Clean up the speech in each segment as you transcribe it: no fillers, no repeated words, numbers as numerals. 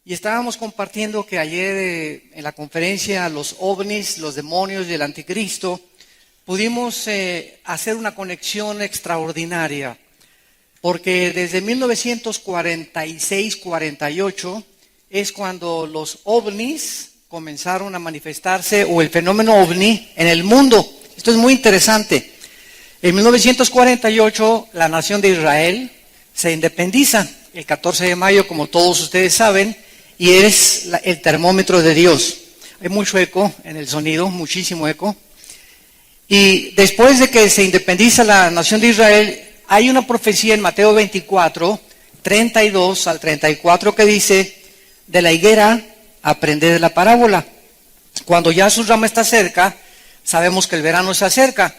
Y estábamos compartiendo que ayer en la conferencia Los ovnis, los demonios y el anticristo, pudimos hacer una conexión extraordinaria, porque desde 1946-48 es cuando los ovnis comenzaron a manifestarse, o el fenómeno ovni en el mundo. Esto es muy interesante. En 1948 la nación de Israel se independiza el 14 de mayo, como todos ustedes saben, y es el termómetro de Dios. Hay mucho eco en el sonido, muchísimo eco. Y después de que se independiza la nación de Israel, hay una profecía en Mateo 24, 32 al 34 que dice: de la higuera aprended de la parábola. Cuando ya su rama está cerca, sabemos que el verano se acerca.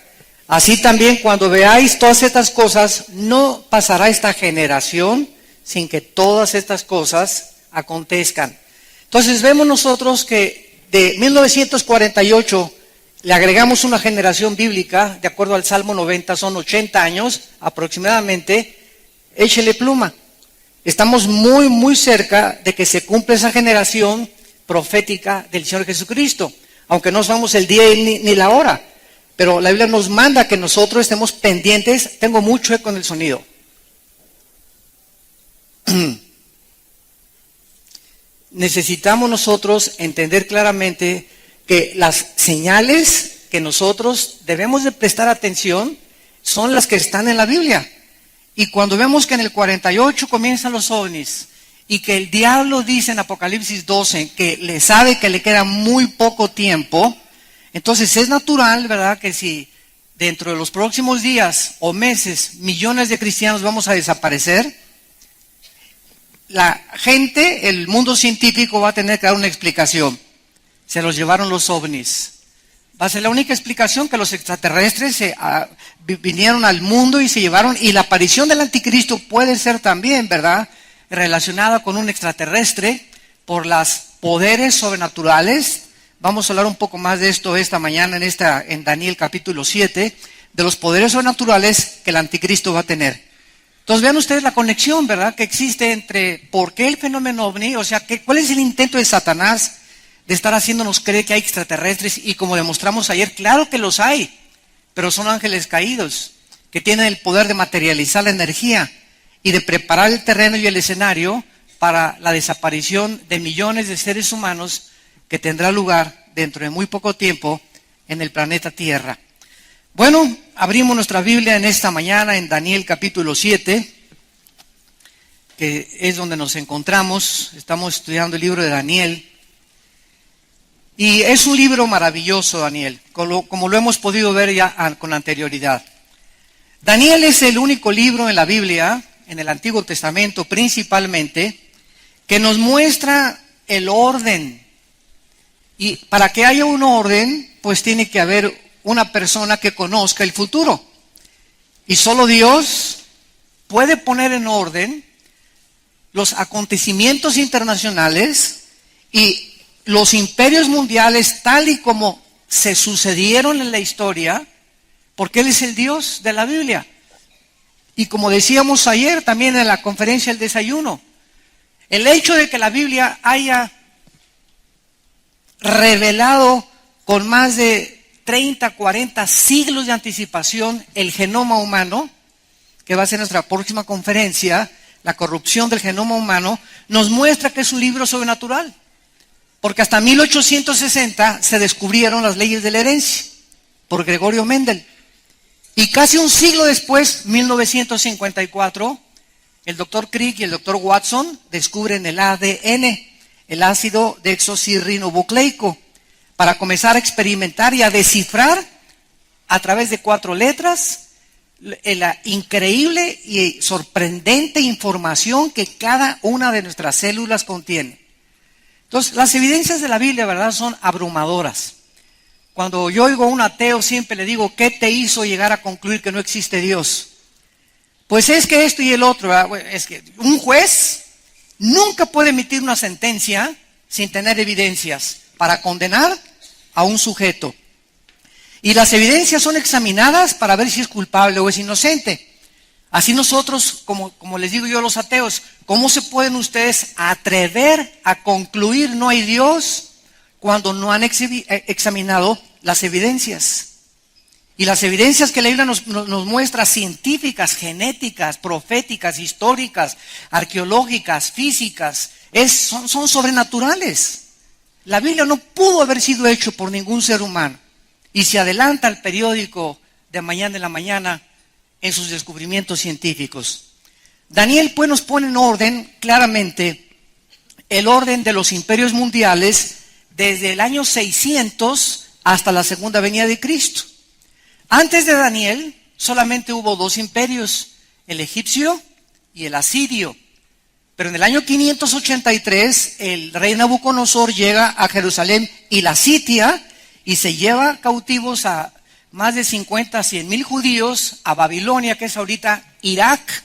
Así también, cuando veáis todas estas cosas, no pasará esta generación sin que todas estas cosas acontezcan. Entonces vemos nosotros que de 1948 le agregamos una generación bíblica, de acuerdo al Salmo 90, son 80 años aproximadamente. Échele pluma. Estamos muy, muy cerca de que se cumpla esa generación profética del Señor Jesucristo, aunque no sabemos el día ni la hora. Pero la Biblia nos manda que nosotros estemos pendientes. Tengo mucho eco en el sonido. Necesitamos nosotros entender claramente que las señales que nosotros debemos de prestar atención son las que están en la Biblia. Y cuando vemos que en el 48 comienzan los ovnis y que el diablo dice en Apocalipsis 12 que le sabe que le queda muy poco tiempo, entonces es natural, ¿verdad?, que si dentro de los próximos días o meses millones de cristianos vamos a desaparecer, la gente, el mundo científico va a tener que dar una explicación. Se los llevaron los ovnis. Va a ser la única explicación, que los extraterrestres vinieron al mundo y se llevaron. Y la aparición del anticristo puede ser también, ¿verdad?, relacionada con un extraterrestre por los poderes sobrenaturales. Vamos a hablar un poco más de esto esta mañana en Daniel capítulo 7, de los poderes sobrenaturales que el anticristo va a tener. Entonces vean ustedes la conexión, ¿verdad?, que existe entre por qué el fenómeno ovni, o sea, cuál es el intento de Satanás de estar haciéndonos creer que hay extraterrestres. Y como demostramos ayer, claro que los hay, pero son ángeles caídos que tienen el poder de materializar la energía y de preparar el terreno y el escenario para la desaparición de millones de seres humanos que tendrá lugar dentro de muy poco tiempo en el planeta Tierra. Bueno, abrimos nuestra Biblia en esta mañana en Daniel capítulo 7, que es donde nos encontramos. Estamos estudiando el libro de Daniel. Y es un libro maravilloso, Daniel, como lo hemos podido ver ya con anterioridad. Daniel es el único libro en la Biblia, en el Antiguo Testamento principalmente, que nos muestra el orden. Y para que haya un orden, pues tiene que haber una persona que conozca el futuro. Y solo Dios puede poner en orden los acontecimientos internacionales y los imperios mundiales tal y como se sucedieron en la historia, porque Él es el Dios de la Biblia. Y como decíamos ayer también en la conferencia del desayuno, el hecho de que la Biblia haya revelado con más de 30, 40 siglos de anticipación el genoma humano, que va a ser nuestra próxima conferencia, la corrupción del genoma humano, nos muestra que es un libro sobrenatural. Porque hasta 1860 se descubrieron las leyes de la herencia por Gregorio Mendel. Y casi un siglo después, 1954, el doctor Crick y el doctor Watson descubren el ADN, el ácido desoxirribonucleico, para comenzar a experimentar y a descifrar a través de 4 letras la increíble y sorprendente información que cada una de nuestras células contiene. Entonces, las evidencias de la Biblia, ¿verdad?, son abrumadoras. Cuando yo oigo a un ateo, siempre le digo: ¿qué te hizo llegar a concluir que no existe Dios? Pues es que esto y el otro, ¿verdad? Es que un juez nunca puede emitir una sentencia sin tener evidencias para condenar a un sujeto. Y las evidencias son examinadas para ver si es culpable o es inocente. Así nosotros, como les digo yo a los ateos, ¿cómo se pueden ustedes atrever a concluir no hay Dios cuando no han examinado las evidencias? Y las evidencias que la Biblia nos muestra, científicas, genéticas, proféticas, históricas, arqueológicas, físicas, son sobrenaturales. La Biblia no pudo haber sido hecho por ningún ser humano. Y se adelanta el periódico de Mañana en la Mañana en sus descubrimientos científicos. Daniel pues nos pone en orden claramente el orden de los imperios mundiales desde el año 600 hasta la segunda venida de Cristo. Antes de Daniel solamente hubo dos imperios, el egipcio y el asirio. Pero en el año 583 el rey Nabucodonosor llega a Jerusalén y la sitia y se lleva cautivos a más de 50 a 100 mil judíos a Babilonia, que es ahorita Irak.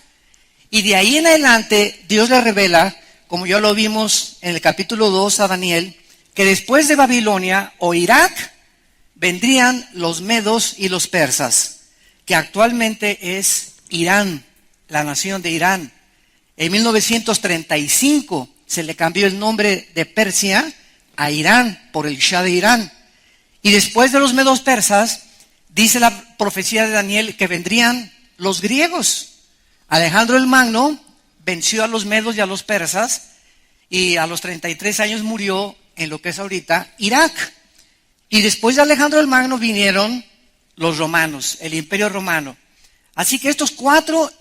Y de ahí en adelante Dios le revela, como ya lo vimos en el capítulo 2 a Daniel, que después de Babilonia o Irak vendrían los medos y los persas, que actualmente es Irán, la nación de Irán. En 1935 se le cambió el nombre de Persia a Irán por el Shah de Irán. Y después de los medos persas, dice la profecía de Daniel que vendrían los griegos. Alejandro el Magno venció a los medos y a los persas y a los 33 años murió en lo que es ahorita Irak. Y después de Alejandro el Magno vinieron los romanos, el imperio romano. Así que estos cuatro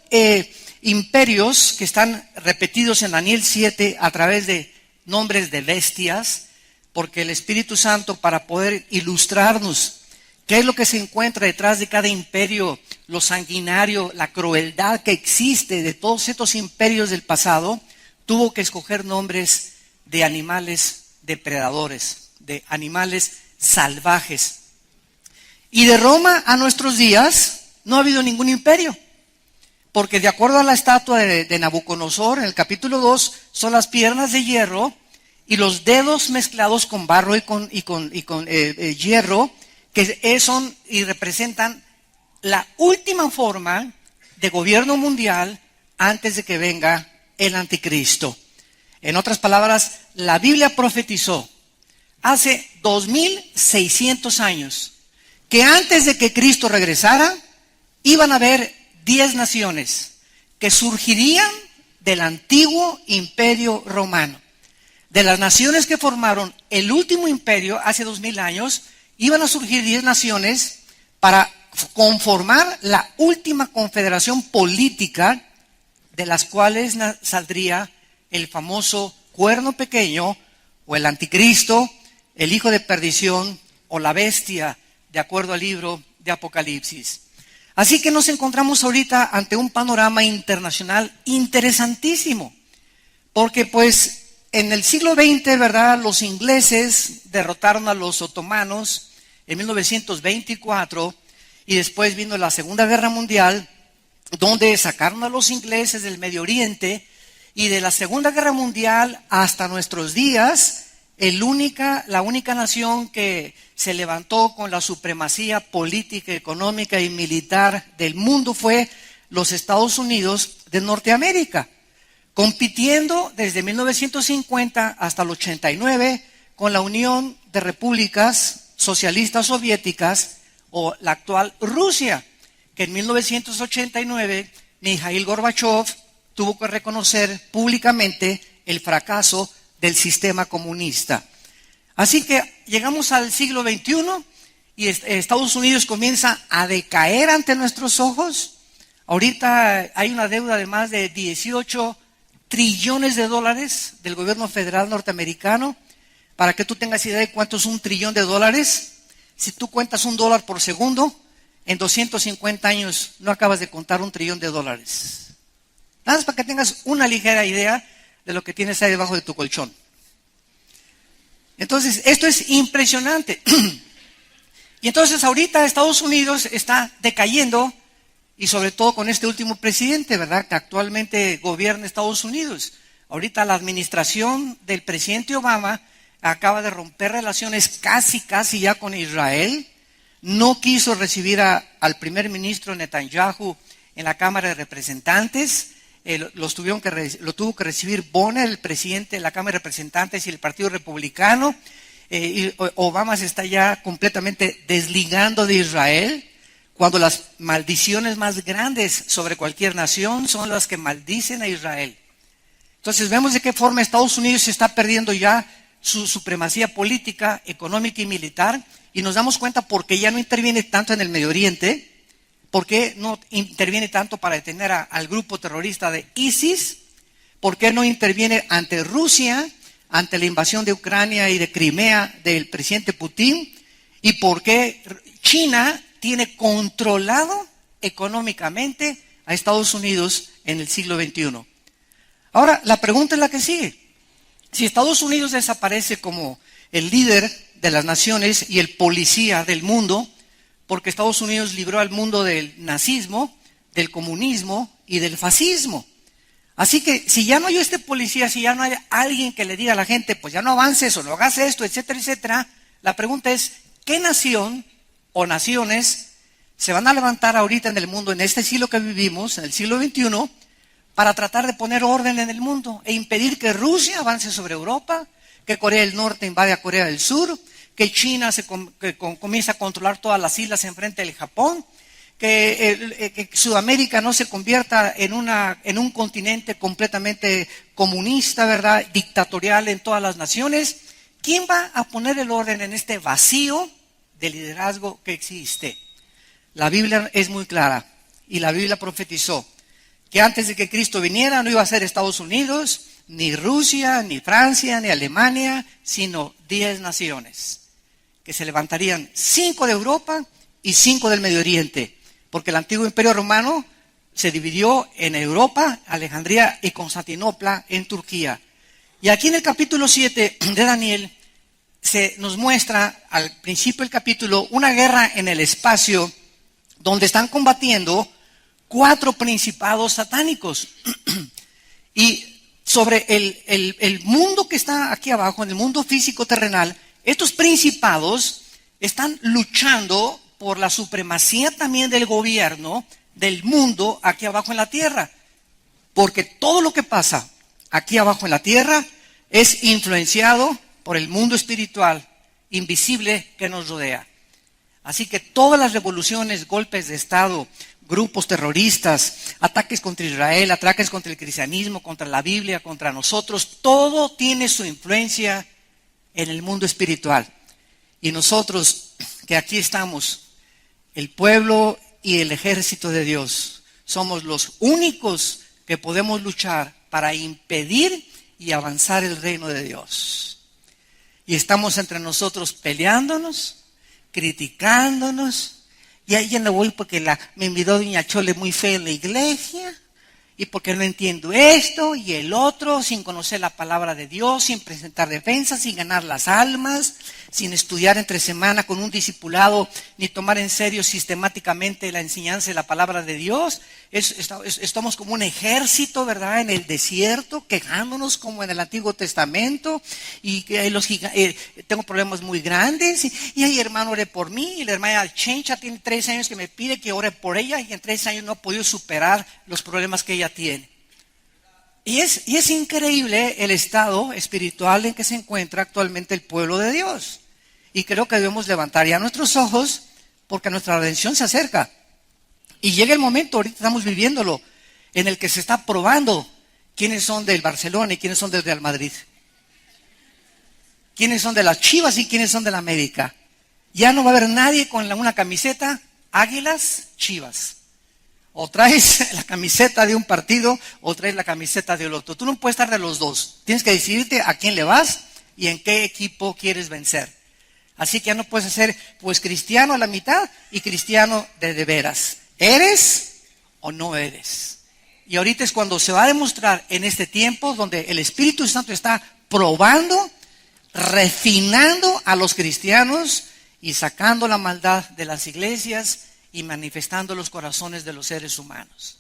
imperios que están repetidos en Daniel 7 a través de nombres de bestias, porque el Espíritu Santo, para poder ilustrarnos qué es lo que se encuentra detrás de cada imperio, lo sanguinario, la crueldad que existe de todos estos imperios del pasado, tuvo que escoger nombres de animales depredadores, de animales salvajes. Y de Roma a nuestros días no ha habido ningún imperio, porque de acuerdo a la estatua de Nabucodonosor, en el capítulo 2, son las piernas de hierro y los dedos mezclados con barro y con hierro, que son y representan la última forma de gobierno mundial antes de que venga el anticristo. En otras palabras, la Biblia profetizó hace 2600 años que antes de que Cristo regresara, iban a haber 10 naciones que surgirían del antiguo imperio romano. De las naciones que formaron el último imperio hace 2000 años, iban a surgir 10 naciones para conformar la última confederación política, de las cuales saldría el famoso cuerno pequeño, o el anticristo, el hijo de perdición, o la bestia, de acuerdo al libro de Apocalipsis. Así que nos encontramos ahorita ante un panorama internacional interesantísimo, porque pues en el siglo XX, ¿verdad?, los ingleses derrotaron a los otomanos en 1924 y después vino la Segunda Guerra Mundial, donde sacaron a los ingleses del Medio Oriente, y de la Segunda Guerra Mundial hasta nuestros días, la única nación que se levantó con la supremacía política, económica y militar del mundo fue los Estados Unidos de Norteamérica, compitiendo desde 1950 hasta el 89 con la Unión de Repúblicas Socialistas Soviéticas, o la actual Rusia, que en 1989 Mikhail Gorbachev tuvo que reconocer públicamente el fracaso del sistema comunista. Así que llegamos al siglo XXI y Estados Unidos comienza a decaer ante nuestros ojos. Ahorita hay una deuda de más de 18 trillones de dólares del gobierno federal norteamericano. Para que tú tengas idea de cuánto es $1 trillón, si tú cuentas $1 por segundo, en 250 años no acabas de contar $1 trillón. Nada más para que tengas una ligera idea de lo que tienes ahí debajo de tu colchón. Entonces, esto es impresionante. Y entonces ahorita Estados Unidos está decayendo, y sobre todo con este último presidente, ¿verdad?, que actualmente gobierna Estados Unidos. Ahorita la administración del presidente Obama acaba de romper relaciones casi ya con Israel. No quiso recibir al primer ministro Netanyahu en la Cámara de Representantes. Lo tuvo que recibir Bonner, el presidente de la Cámara de Representantes y el Partido Republicano. Y Obama se está ya completamente desligando de Israel, cuando las maldiciones más grandes sobre cualquier nación son las que maldicen a Israel. Entonces vemos de qué forma Estados Unidos se está perdiendo ya su supremacía política, económica y militar, y nos damos cuenta por qué ya no interviene tanto en el Medio Oriente, por qué no interviene tanto para detener al grupo terrorista de ISIS, por qué no interviene ante Rusia, ante la invasión de Ucrania y de Crimea del presidente Putin, y por qué China tiene controlado económicamente a Estados Unidos en el siglo XXI. Ahora, la pregunta es la que sigue. Si Estados Unidos desaparece como el líder de las naciones y el policía del mundo, porque Estados Unidos libró al mundo del nazismo, del comunismo y del fascismo. Así que si ya no hay este policía, si ya no hay alguien que le diga a la gente, pues ya no avances o no hagas esto, etcétera, etcétera, la pregunta es, ¿qué nación o naciones se van a levantar ahorita en el mundo, en este siglo que vivimos, en el siglo XXI, para tratar de poner orden en el mundo e impedir que Rusia avance sobre Europa, que Corea del Norte invade a Corea del Sur, que China comience a controlar todas las islas enfrente del Japón, que Sudamérica no se convierta en un continente completamente comunista, ¿verdad?, dictatorial en todas las naciones? ¿Quién va a poner el orden en este vacío de liderazgo que existe? La Biblia es muy clara y la Biblia profetizó que antes de que Cristo viniera no iba a ser Estados Unidos, ni Rusia, ni Francia, ni Alemania, sino 10 naciones, que se levantarían 5 de Europa y 5 del Medio Oriente, porque el antiguo Imperio Romano se dividió en Europa, Alejandría y Constantinopla en Turquía. Y aquí en el capítulo 7 de Daniel se nos muestra al principio del capítulo una guerra en el espacio donde están combatiendo 4 principados satánicos. Y sobre el mundo que está aquí abajo, en el mundo físico terrenal, estos principados están luchando por la supremacía también del gobierno del mundo aquí abajo en la tierra. Porque todo lo que pasa aquí abajo en la tierra es influenciado por el mundo espiritual invisible que nos rodea. Así que todas las revoluciones, golpes de Estado, grupos terroristas, ataques contra Israel, ataques contra el cristianismo, contra la Biblia, contra nosotros, todo tiene su influencia en el mundo espiritual. Y nosotros que aquí estamos, el pueblo y el ejército de Dios, somos los únicos que podemos luchar para impedir y avanzar el reino de Dios. Y estamos entre nosotros peleándonos, criticándonos. Y ahí ya no voy porque me invitó doña Chole muy fea en la iglesia, y porque no entiendo esto y el otro, sin conocer la palabra de Dios, sin presentar defensa, sin ganar las almas, sin estudiar entre semana con un discipulado, ni tomar en serio sistemáticamente la enseñanza de la palabra de Dios. Estamos como un ejército, ¿verdad?, en el desierto, quejándonos como en el Antiguo Testamento, y tengo problemas muy grandes, y ay, hermano, ore por mí, y la hermana Chencha tiene 3 años que me pide que ore por ella, y en 3 años no ha podido superar los problemas que ella tiene. Y es increíble el estado espiritual en que se encuentra actualmente el pueblo de Dios. Y creo que debemos levantar ya nuestros ojos, porque nuestra redención se acerca. Y llega el momento, ahorita estamos viviéndolo, en el que se está probando quiénes son del Barcelona y quiénes son del Real Madrid. Quiénes son de las Chivas y quiénes son de la América. Ya no va a haber nadie con una camiseta Águilas, Chivas. O traes la camiseta de un partido o traes la camiseta del otro. Tú no puedes estar de los dos. Tienes que decidirte a quién le vas y en qué equipo quieres vencer. Así que ya no puedes ser pues cristiano a la mitad y cristiano de veras. ¿Eres o no eres? Y ahorita es cuando se va a demostrar en este tiempo donde el Espíritu Santo está probando, refinando a los cristianos y sacando la maldad de las iglesias y manifestando los corazones de los seres humanos.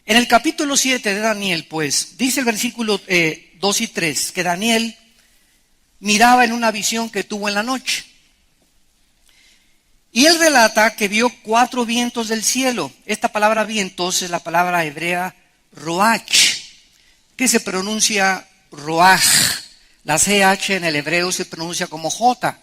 En el capítulo 7 de Daniel, pues, dice el versículo 2 y 3, que Daniel miraba en una visión que tuvo en la noche. Y él relata que vio 4 vientos del cielo. Esta palabra vientos es la palabra hebrea roach, que se pronuncia roaj. La CH en el hebreo se pronuncia como J.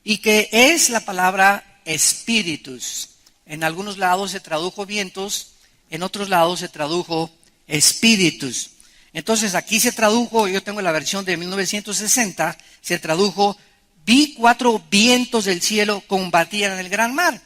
Y que es la palabra espíritus. En algunos lados se tradujo vientos, en otros lados se tradujo espíritus. Entonces aquí se tradujo, yo tengo la versión de 1960, se tradujo: vi 4 vientos del cielo combatían en el gran mar.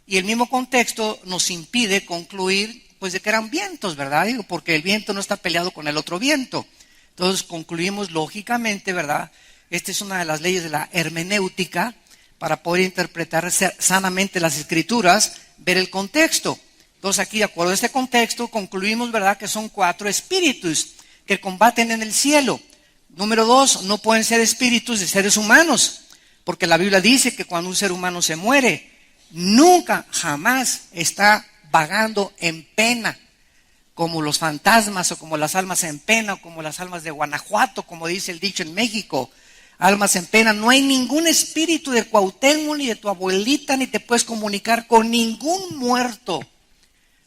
Y el mismo contexto nos impide concluir pues de que eran vientos, ¿verdad? Digo, porque el viento no está peleado con el otro viento. Entonces concluimos lógicamente, ¿verdad? Esta es una de las leyes de la hermenéutica para poder interpretar sanamente las escrituras, ver el contexto. Entonces aquí, de acuerdo a este contexto, concluimos, ¿verdad?, que son 4 espíritus que combaten en el cielo. Número 2, no pueden ser espíritus de seres humanos, porque la Biblia dice que cuando un ser humano se muere, nunca, jamás está vagando en pena, como los fantasmas o como las almas en pena o como las almas de Guanajuato, como dice el dicho en México, almas en pena. No hay ningún espíritu de Cuauhtémoc ni de tu abuelita, ni te puedes comunicar con ningún muerto,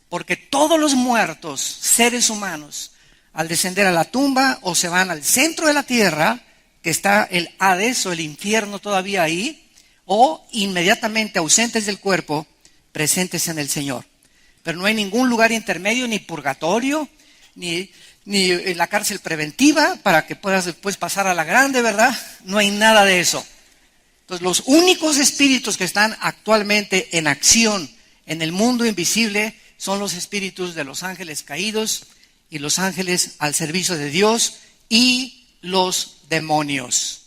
porque todos los muertos, seres humanos, al descender a la tumba o se van al centro de la tierra, que está el Hades o el infierno todavía ahí, o inmediatamente ausentes del cuerpo, presentes en el Señor. Pero no hay ningún lugar intermedio, ni purgatorio, ni en la cárcel preventiva para que puedas después pasar a la grande, ¿verdad? No hay nada de eso. Entonces, los únicos espíritus que están actualmente en acción en el mundo invisible son los espíritus de los ángeles caídos y los ángeles al servicio de Dios y los demonios.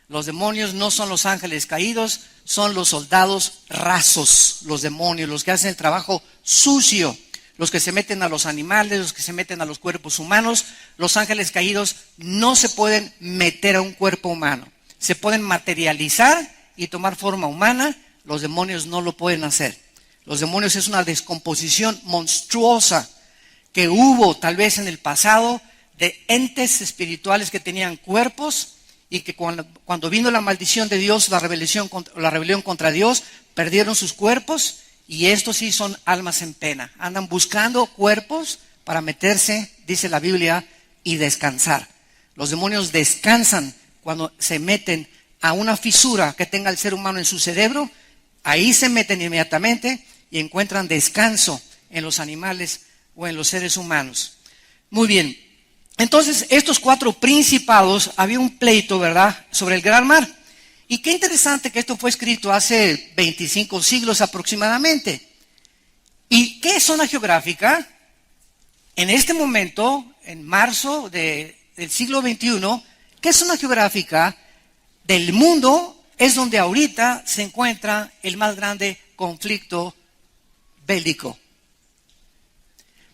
Los demonios no son los ángeles caídos, son los soldados rasos, los demonios, los que hacen el trabajo sucio, los que se meten a los animales, los que se meten a los cuerpos humanos. Los ángeles caídos no se pueden meter a un cuerpo humano. Se pueden materializar y tomar forma humana. Los demonios no lo pueden hacer. Los demonios es una descomposición monstruosa que hubo tal vez en el pasado de entes espirituales que tenían cuerpos y que cuando vino la maldición de Dios, la rebelión contra Dios, perdieron sus cuerpos. Y estos sí son almas en pena. Andan buscando cuerpos para meterse, dice la Biblia, y descansar. Los demonios descansan cuando se meten a una fisura que tenga el ser humano en su cerebro. Ahí se meten inmediatamente y encuentran descanso en los animales o en los seres humanos. Muy bien. Entonces, estos 4 principados, había un pleito, ¿verdad?, sobre el gran mar. Y qué interesante que esto fue escrito hace 25 siglos aproximadamente. ¿Y qué es zona geográfica? En este momento, en marzo del siglo XXI, ¿qué es zona geográfica del mundo? Es donde ahorita se encuentra el más grande conflicto bélico.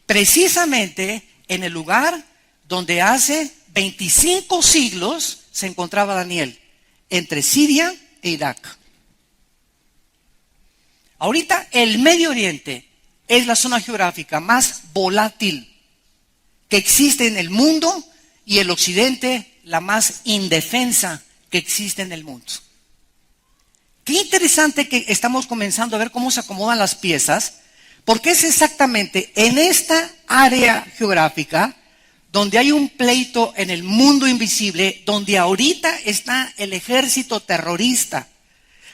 Precisamente en el lugar donde hace 25 siglos se encontraba Daniel, entre Siria e Irak. Ahorita el Medio Oriente es la zona geográfica más volátil que existe en el mundo y el Occidente la más indefensa que existe en el mundo. Qué interesante que estamos comenzando a ver cómo se acomodan las piezas, porque es exactamente en esta área geográfica donde hay un pleito en el mundo invisible, donde ahorita está el ejército terrorista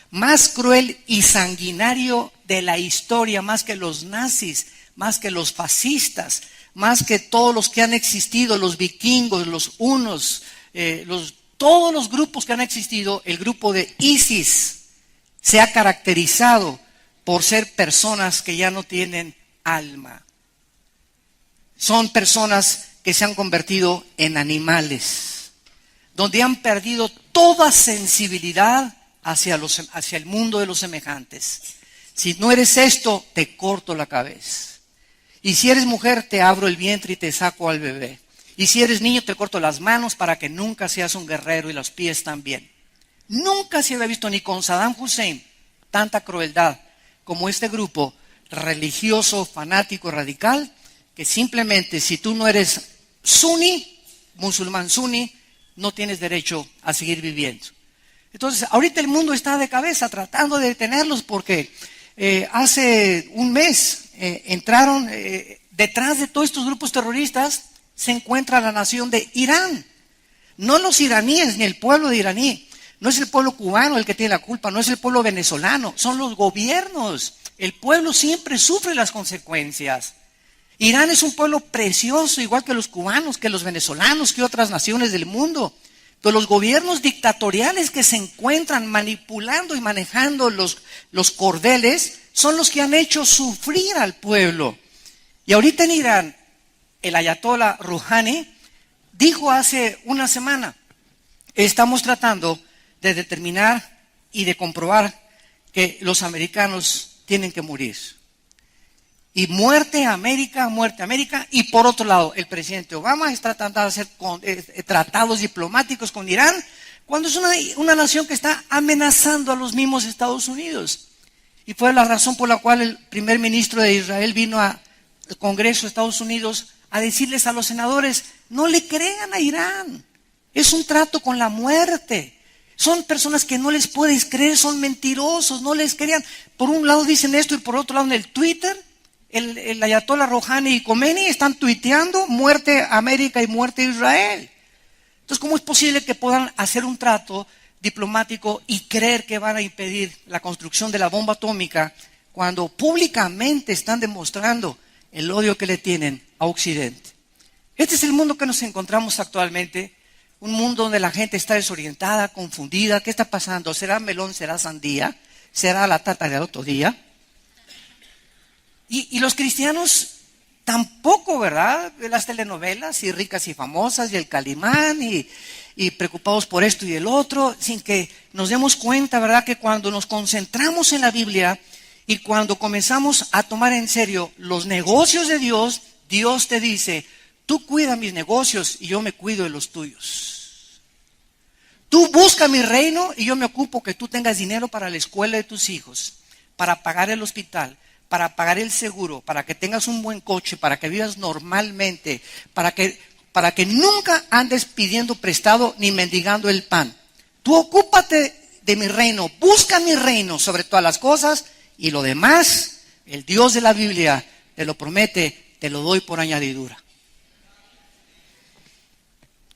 más cruel y sanguinario de la historia, más que los nazis, más que los fascistas, más que todos los que han existido, los vikingos, los hunos, todos los grupos que han existido. El grupo de ISIS se ha caracterizado por ser personas que ya no tienen alma. Son personas que se han convertido en animales, donde han perdido toda sensibilidad hacia el mundo de los semejantes. Si no eres esto, te corto la cabeza. Y si eres mujer, te abro el vientre y te saco al bebé. Y si eres niño, te corto las manos para que nunca seas un guerrero, y los pies también. Nunca se había visto ni con Saddam Hussein tanta crueldad como este grupo religioso, fanático, radical, que simplemente si tú no eres suní, musulmán suní, no tienes derecho a seguir viviendo. Entonces, ahorita el mundo está de cabeza tratando de detenerlos porque hace un mes entraron, detrás de todos estos grupos terroristas se encuentra la nación de Irán. No los iraníes, ni el pueblo de iraní. No es el pueblo cubano el que tiene la culpa, no es el pueblo venezolano, son los gobiernos. El pueblo siempre sufre las consecuencias. Irán es un pueblo precioso, igual que los cubanos, que los venezolanos, que otras naciones del mundo. Pero los gobiernos dictatoriales que se encuentran manipulando y manejando los cordeles son los que han hecho sufrir al pueblo. Y ahorita en Irán, el ayatollah Rouhani dijo hace una semana, estamos tratando de determinar y de comprobar que los americanos tienen que morir. Y muerte a América, y por otro lado, el presidente Obama está tratando de hacer tratados diplomáticos con Irán, cuando es una nación que está amenazando a los mismos Estados Unidos. Y fue la razón por la cual el primer ministro de Israel vino al Congreso de Estados Unidos a decirles a los senadores, no le crean a Irán, es un trato con la muerte. Son personas que no les puedes creer, son mentirosos, no les crean. Por un lado dicen esto y por otro lado en el Twitter, el ayatollah Rouhani y Khomeini están tuiteando muerte a América y muerte a Israel. Entonces, ¿cómo es posible que puedan hacer un trato diplomático y creer que van a impedir la construcción de la bomba atómica cuando públicamente están demostrando el odio que le tienen a Occidente? Este es el mundo que nos encontramos actualmente, un mundo donde la gente está desorientada, confundida. ¿Qué está pasando? ¿Será melón, será sandía? ¿Será la tarta del otro día? Y los cristianos tampoco, ¿verdad? Las telenovelas y ricas y famosas y el Calimán y preocupados por esto y el otro, sin que nos demos cuenta, ¿verdad? Que cuando nos concentramos en la Biblia y cuando comenzamos a tomar en serio los negocios de Dios, Dios te dice, tú cuida mis negocios y yo me cuido de los tuyos. Tú busca mi reino y yo me ocupo que tú tengas dinero para la escuela de tus hijos, para pagar el hospital, para pagar el seguro, para que tengas un buen coche, para que vivas normalmente, para que nunca andes pidiendo prestado ni mendigando el pan. Tú ocúpate de mi reino, busca mi reino sobre todas las cosas y lo demás, el Dios de la Biblia te lo promete, te lo doy por añadidura.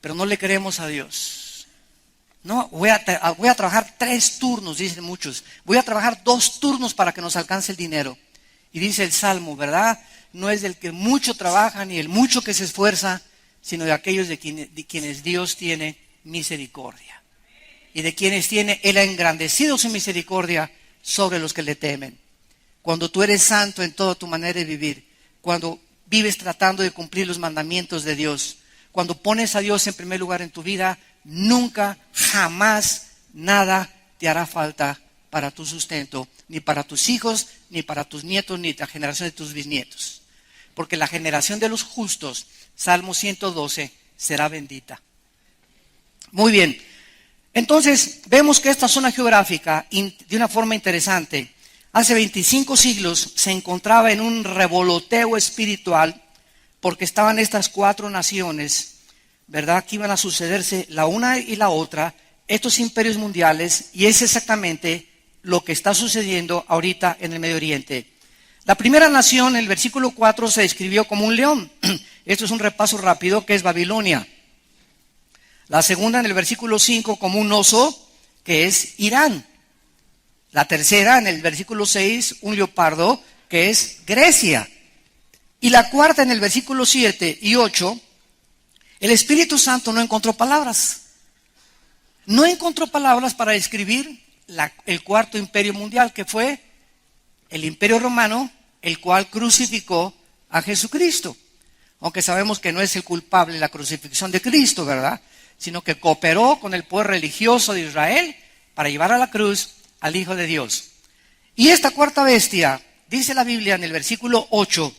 Pero no le creemos a Dios. No, voy a trabajar 3 turnos, dicen muchos. Voy a trabajar 2 turnos para que nos alcance el dinero. Y dice el Salmo, ¿verdad? No es del que mucho trabaja ni el mucho que se esfuerza, sino de aquellos de quienes Dios tiene misericordia. Y de quienes Él ha engrandecido su misericordia sobre los que le temen. Cuando tú eres santo en toda tu manera de vivir, cuando vives tratando de cumplir los mandamientos de Dios, cuando pones a Dios en primer lugar en tu vida, nunca, jamás, nada te hará falta para tu sustento, ni para tus hijos, ni para tus nietos, ni la generación de tus bisnietos. Porque la generación de los justos, Salmo 112, será bendita. Muy bien. Entonces, vemos que esta zona geográfica, de una forma interesante, hace 25 siglos se encontraba en un revoloteo espiritual, porque estaban estas 4 naciones, ¿verdad? Que iban a sucederse la una y la otra, estos imperios mundiales, y es exactamente lo que está sucediendo ahorita en el Medio Oriente. La primera nación, en el versículo 4, se describió como un león. Esto es un repaso rápido, que es Babilonia. La segunda, en el versículo 5, como un oso, que es Irán. La tercera, en el versículo 6, un leopardo, que es Grecia. Y la cuarta, en el versículo 7 y 8, el Espíritu Santo no encontró palabras. No encontró palabras para describir el cuarto imperio mundial, que fue el imperio romano, el cual crucificó a Jesucristo. Aunque sabemos que no es el culpable de la crucifixión de Cristo, ¿verdad? Sino que cooperó con el poder religioso de Israel para llevar a la cruz al Hijo de Dios. Y esta cuarta bestia, dice la Biblia en el versículo 8,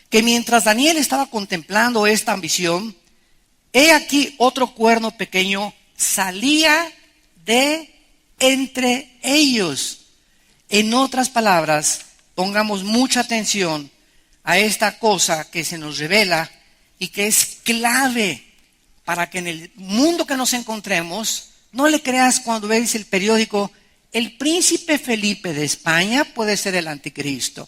que mientras Daniel estaba contemplando esta ambición, he aquí otro cuerno pequeño salía de entre ellos. En otras palabras, pongamos mucha atención a esta cosa que se nos revela y que es clave para que en el mundo que nos encontremos, no le creas cuando ves el periódico, el príncipe Felipe de España puede ser el anticristo.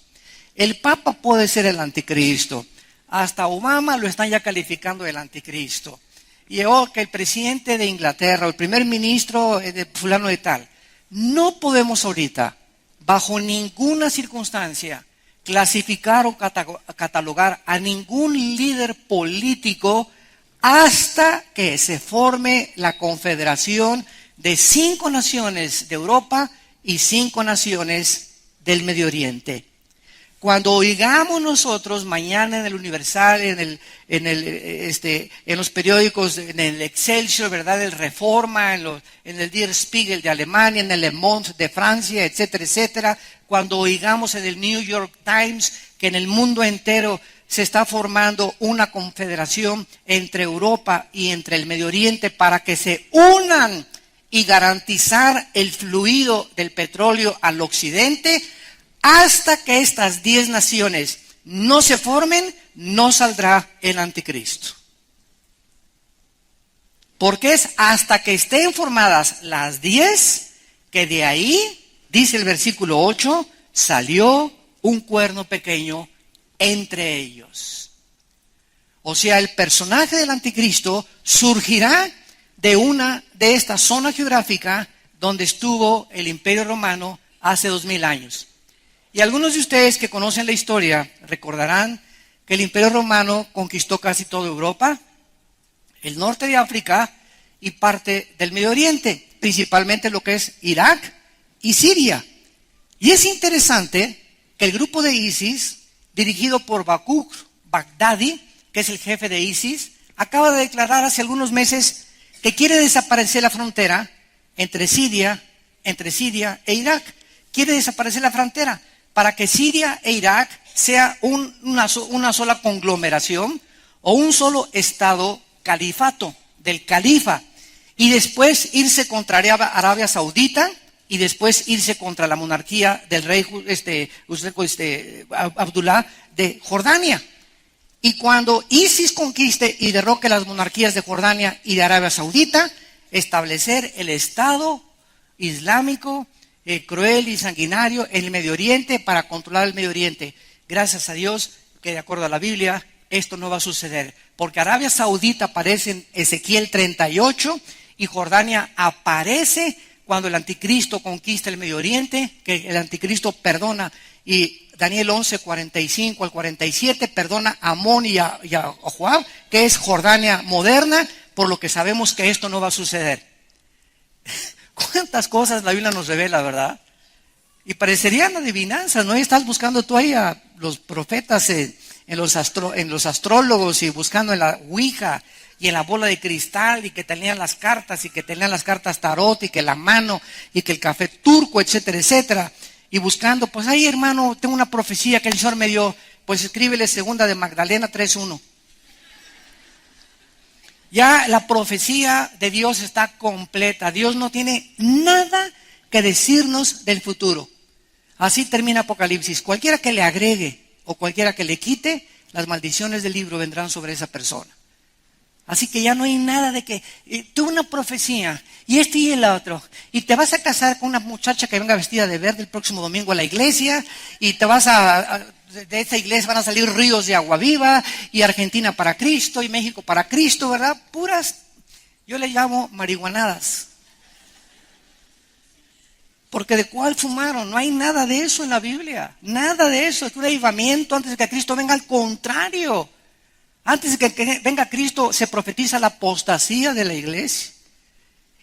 El Papa puede ser el anticristo. Hasta Obama lo están ya calificando el anticristo. Y que el presidente de Inglaterra o el primer ministro de fulano de tal. No podemos ahorita, bajo ninguna circunstancia, clasificar o catalogar a ningún líder político hasta que se forme la confederación de 5 naciones de Europa y 5 naciones del Medio Oriente. Cuando oigamos nosotros mañana en el Universal, en los periódicos, en el Excelsior, ¿verdad? El Reforma, en el Der Spiegel de Alemania, en el Le Monde de Francia, etcétera, etcétera. Cuando oigamos en el New York Times que en el mundo entero se está formando una confederación entre Europa y entre el Medio Oriente para que se unan y garantizar el fluido del petróleo al occidente. Hasta que estas 10 naciones no se formen, no saldrá el anticristo. Porque es hasta que estén formadas las 10, que de ahí, dice el versículo 8, salió un cuerno pequeño entre ellos. O sea, el personaje del anticristo surgirá de esta zona geográfica donde estuvo el Imperio Romano hace 2000 años. Y algunos de ustedes que conocen la historia recordarán que el Imperio Romano conquistó casi toda Europa, el norte de África y parte del Medio Oriente, principalmente lo que es Irak y Siria. Y es interesante que el grupo de ISIS, dirigido por Baghdadi, que es el jefe de ISIS, acaba de declarar hace algunos meses que quiere desaparecer la frontera entre Siria e Irak. Quiere desaparecer la frontera para que Siria e Irak sea una sola conglomeración o un solo estado califato, del califa, y después irse contra Arabia Saudita y después irse contra la monarquía del rey Abdullah de Jordania. Y cuando ISIS conquiste y derroque las monarquías de Jordania y de Arabia Saudita, establecer el Estado Islámico cruel y sanguinario en el Medio Oriente para controlar el Medio Oriente. Gracias a Dios que de acuerdo a la Biblia esto no va a suceder, porque Arabia Saudita aparece en Ezequiel 38 y Jordania aparece cuando el anticristo conquista el Medio Oriente, que el anticristo perdona, y Daniel 11, 45 al 47 perdona a Amón y a Joab, que es Jordania moderna, por lo que sabemos que esto no va a suceder. ¿Cuántas cosas la Biblia nos revela, verdad? Y parecerían adivinanzas, ¿no? Y estás buscando tú ahí a los profetas en los astrólogos y buscando en la Ouija y en la bola de cristal y que tenían las cartas y que tenían las cartas tarot y que la mano y que el café turco, etcétera, etcétera. Y buscando, pues ahí hermano, tengo una profecía que el Señor me dio, pues escríbele 2 de Magdalena 3:1. Ya la profecía de Dios está completa. Dios no tiene nada que decirnos del futuro. Así termina Apocalipsis. Cualquiera que le agregue o cualquiera que le quite, las maldiciones del libro vendrán sobre esa persona. Así que ya no hay nada de que tuve una profecía y este y el otro, y te vas a casar con una muchacha que venga vestida de verde el próximo domingo a la iglesia, y te vas de esta iglesia van a salir ríos de agua viva, y Argentina para Cristo, y México para Cristo, ¿verdad? Puras, yo le llamo marihuanadas. Porque ¿de cuál fumaron? No hay nada de eso en la Biblia, nada de eso. Es un avivamiento antes de que Cristo venga, al contrario. Antes de que venga Cristo se profetiza la apostasía de la iglesia.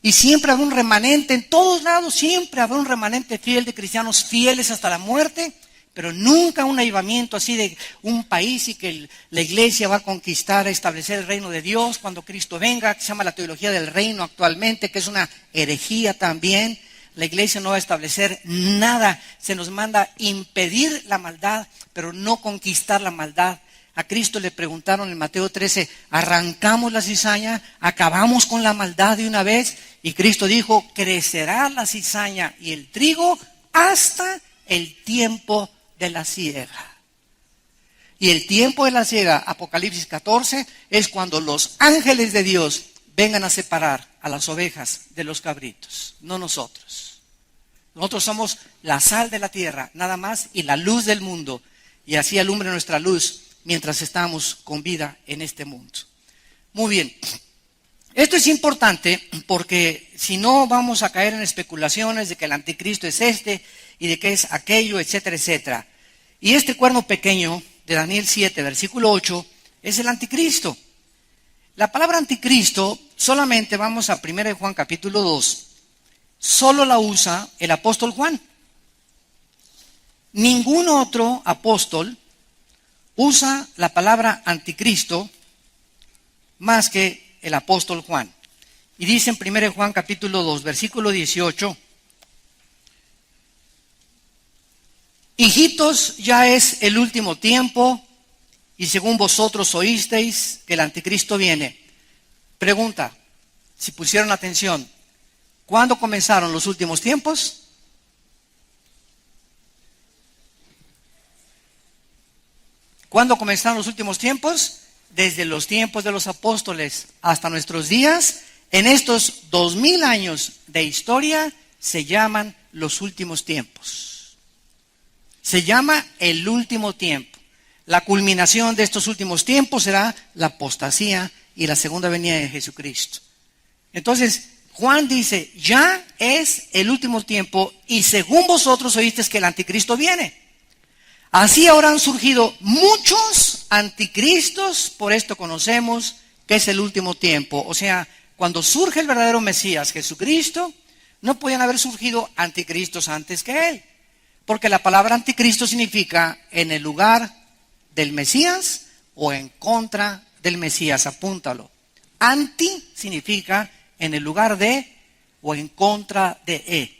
Y siempre habrá un remanente, en todos lados siempre habrá un remanente fiel de cristianos fieles hasta la muerte, pero nunca un avivamiento así de un país y que la iglesia va a conquistar, a establecer el reino de Dios cuando Cristo venga, que se llama la teología del reino actualmente, que es una herejía también. La iglesia no va a establecer nada, se nos manda impedir la maldad, pero no conquistar la maldad. A Cristo le preguntaron en Mateo 13, ¿arrancamos la cizaña? ¿Acabamos con la maldad de una vez? Y Cristo dijo, crecerá la cizaña y el trigo hasta el tiempo de la siega. Y el tiempo de la siega, Apocalipsis 14, es cuando los ángeles de Dios vengan a separar a las ovejas de los cabritos, no nosotros. Nosotros somos la sal de la tierra, nada más, y la luz del mundo. Y así alumbre nuestra luz mientras estamos con vida en este mundo. Muy bien. Esto es importante porque si no vamos a caer en especulaciones de que el anticristo es este y de que es aquello, etcétera, etcétera. Y este cuerno pequeño de Daniel 7, versículo 8, es el anticristo. La palabra anticristo solamente vamos a 1 de Juan capítulo 2. Solo la usa el apóstol Juan. Ningún otro apóstol usa la palabra anticristo más que el apóstol Juan. Y dice en 1 Juan capítulo 2, versículo 18, hijitos, ya es el último tiempo, y según vosotros oísteis que el anticristo viene. Pregunta, si pusieron atención, ¿cuándo comenzaron los últimos tiempos? ¿Cuándo comenzaron los últimos tiempos? Desde los tiempos de los apóstoles hasta nuestros días. En estos 2000 años de historia se llaman los últimos tiempos. Se llama el último tiempo. La culminación de estos últimos tiempos será la apostasía y la segunda venida de Jesucristo. Entonces, Juan dice, ya es el último tiempo y según vosotros oísteis que el anticristo viene. Así ahora han surgido muchos anticristos, por esto conocemos que es el último tiempo. O sea, cuando surge el verdadero Mesías, Jesucristo, no podían haber surgido anticristos antes que él. Porque la palabra anticristo significa en el lugar del Mesías o en contra del Mesías, apúntalo. Anti significa en el lugar de o en contra de.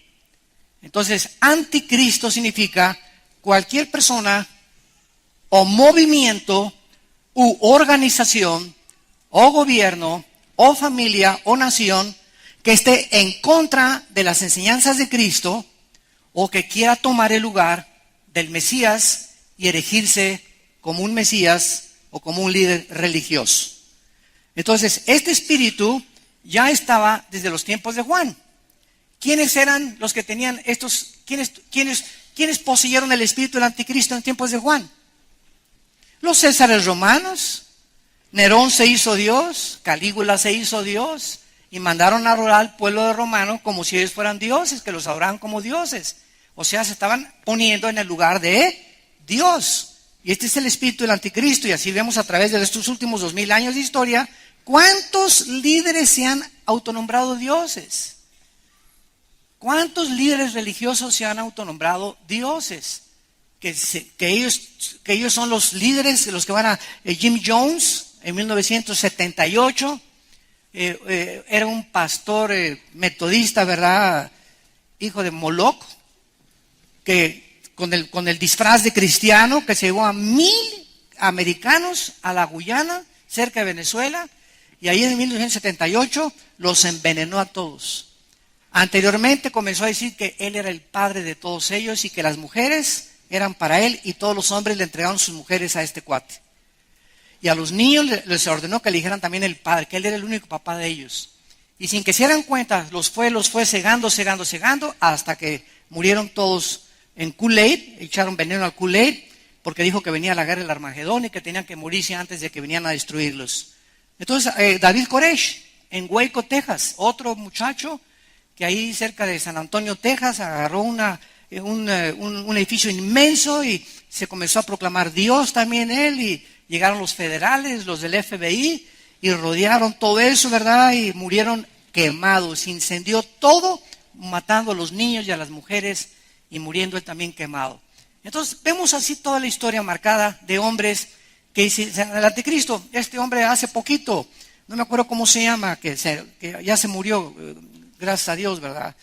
Entonces, anticristo significa cualquier persona o movimiento u organización o gobierno o familia o nación que esté en contra de las enseñanzas de Cristo o que quiera tomar el lugar del Mesías y erigirse como un Mesías o como un líder religioso. Entonces, este espíritu ya estaba desde los tiempos de Juan. ¿Quiénes eran los que tenían estos? ¿Quiénes poseyeron el espíritu del anticristo en tiempos de Juan? Los césares romanos. Nerón se hizo Dios, Calígula se hizo Dios y mandaron a adorar al pueblo de romano como si ellos fueran dioses, que los adoraban como dioses. O sea, se estaban poniendo en el lugar de Dios. Y este es el espíritu del anticristo y así vemos a través de estos últimos 2000 años de historia cuántos líderes se han autonombrado dioses. ¿Cuántos líderes religiosos se han autonombrado dioses? Que ellos son los líderes, los que van a Jim Jones en 1978. Era un pastor metodista, ¿verdad? Hijo de Moloch, que con el disfraz de cristiano, que se llevó a 1000 americanos a la Guyana, cerca de Venezuela, y ahí en 1978 los envenenó a todos. Anteriormente comenzó a decir que él era el padre de todos ellos y que las mujeres eran para él y todos los hombres le entregaron sus mujeres a este cuate. Y a los niños les ordenó que le dijeran también el padre, que él era el único papá de ellos. Y sin que se dieran cuenta, los fue cegando, hasta que murieron todos en Kool-Aid, echaron veneno al Kool-Aid, porque dijo que venía la guerra del Armagedón y que tenían que morirse antes de que vinieran a destruirlos. Entonces, David Koresh, en Waco, Texas, otro muchacho que ahí cerca de San Antonio, Texas, agarró un edificio inmenso y se comenzó a proclamar Dios también él, y llegaron los federales, los del FBI, y rodearon todo eso, ¿verdad? Y murieron quemados, se incendió todo, matando a los niños y a las mujeres, y muriendo él también quemado. Entonces, vemos así toda la historia marcada de hombres que dicen, el anticristo, este hombre hace poquito, no me acuerdo cómo se llama, que ya se murió, gracias a Dios, ¿verdad?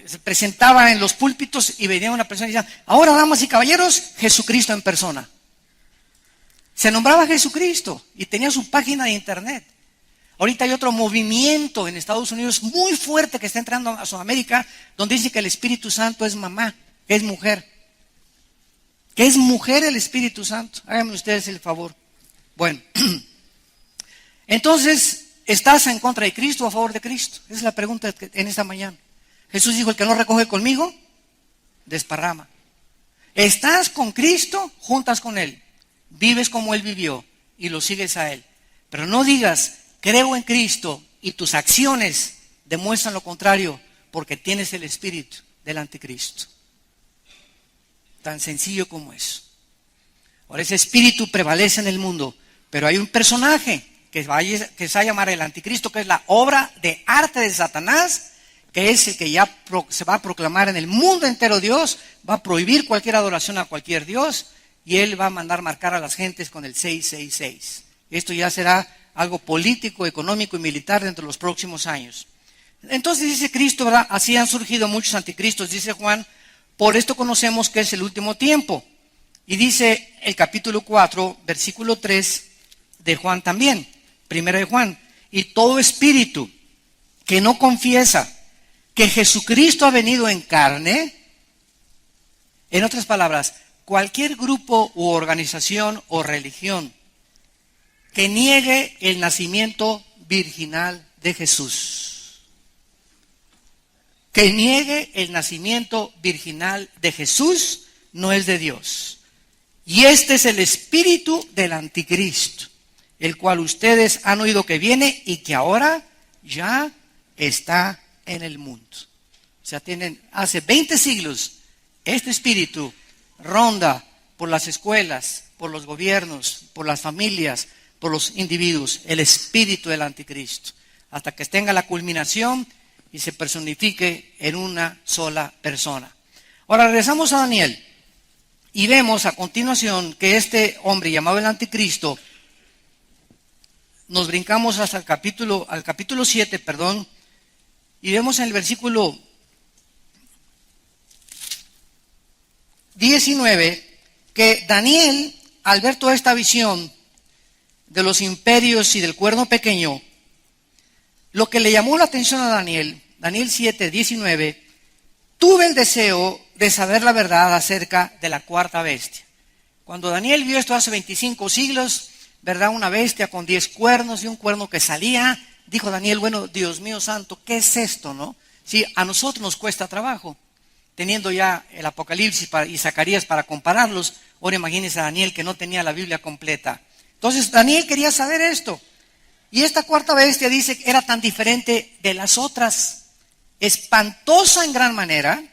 Se presentaba en los púlpitos y venía una persona y decía, ahora, damas y caballeros, Jesucristo en persona. Se nombraba Jesucristo y tenía su página de internet. Ahorita hay otro movimiento en Estados Unidos muy fuerte que está entrando a Sudamérica, donde dice que el Espíritu Santo es mamá, que es mujer. Que es mujer el Espíritu Santo. Háganme ustedes el favor. Bueno, entonces, ¿estás en contra de Cristo o a favor de Cristo? Esa es la pregunta en esta mañana. Jesús dijo, el que no recoge conmigo, desparrama. Estás con Cristo, juntas con Él. Vives como Él vivió y lo sigues a Él. Pero no digas, creo en Cristo y tus acciones demuestran lo contrario porque tienes el espíritu del anticristo. Tan sencillo como eso. Ahora ese espíritu prevalece en el mundo, pero hay un personaje que se va a llamar el anticristo, que es la obra de arte de Satanás, que es el que ya se va a proclamar en el mundo entero Dios, va a prohibir cualquier adoración a cualquier Dios, y él va a mandar marcar a las gentes con el 666. Esto ya será algo político, económico y militar dentro de los próximos años. Entonces dice Cristo, ¿verdad? Así han surgido muchos anticristos, dice Juan, por esto conocemos que es el último tiempo. Y dice el capítulo 4, versículo 3 de Juan también, primera de Juan, y todo espíritu que no confiesa que Jesucristo ha venido en carne, en otras palabras, cualquier grupo u organización o religión que niegue el nacimiento virginal de Jesús, que niegue el nacimiento virginal de Jesús, no es de Dios. Y este es el espíritu del anticristo, el cual ustedes han oído que viene y que ahora ya está en el mundo. O sea, hace 20 siglos, este espíritu ronda por las escuelas, por los gobiernos, por las familias, por los individuos, el espíritu del anticristo, hasta que tenga la culminación y se personifique en una sola persona. Ahora regresamos a Daniel y vemos a continuación que este hombre llamado el anticristo, nos brincamos hasta al capítulo 7, y vemos en el versículo 19 que Daniel, al ver toda esta visión de los imperios y del cuerno pequeño, lo que le llamó la atención a Daniel 7, 19, tuve el deseo de saber la verdad acerca de la cuarta bestia. Cuando Daniel vio esto hace 25 siglos, ¿verdad? Una bestia con 10 cuernos y un cuerno que salía, dijo Daniel, bueno, Dios mío santo, ¿qué es esto, no? Sí, a nosotros nos cuesta trabajo, teniendo ya el Apocalipsis y Zacarías para compararlos. Ahora imagínense a Daniel que no tenía la Biblia completa. Entonces Daniel quería saber esto. Y esta cuarta bestia dice que era tan diferente de las otras, espantosa en gran manera,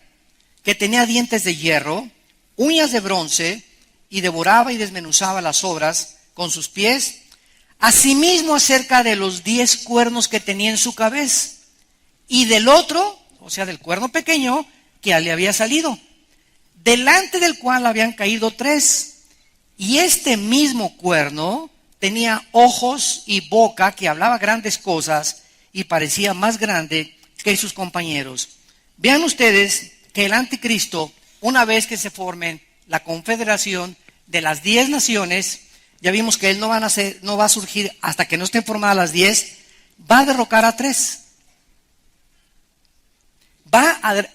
que tenía dientes de hierro, uñas de bronce, y devoraba y desmenuzaba las obras con sus pies. Asimismo acerca de los 10 cuernos que tenía en su cabeza, y del otro, o sea del cuerno pequeño, que le había salido, delante del cual habían caído 3. Y este mismo cuerno tenía ojos y boca que hablaba grandes cosas y parecía más grande que sus compañeros. Vean ustedes que el anticristo, una vez que se formen la confederación de las 10 naciones, ya vimos que él no va a surgir hasta que no estén formadas las 10, va a derrocar a 3.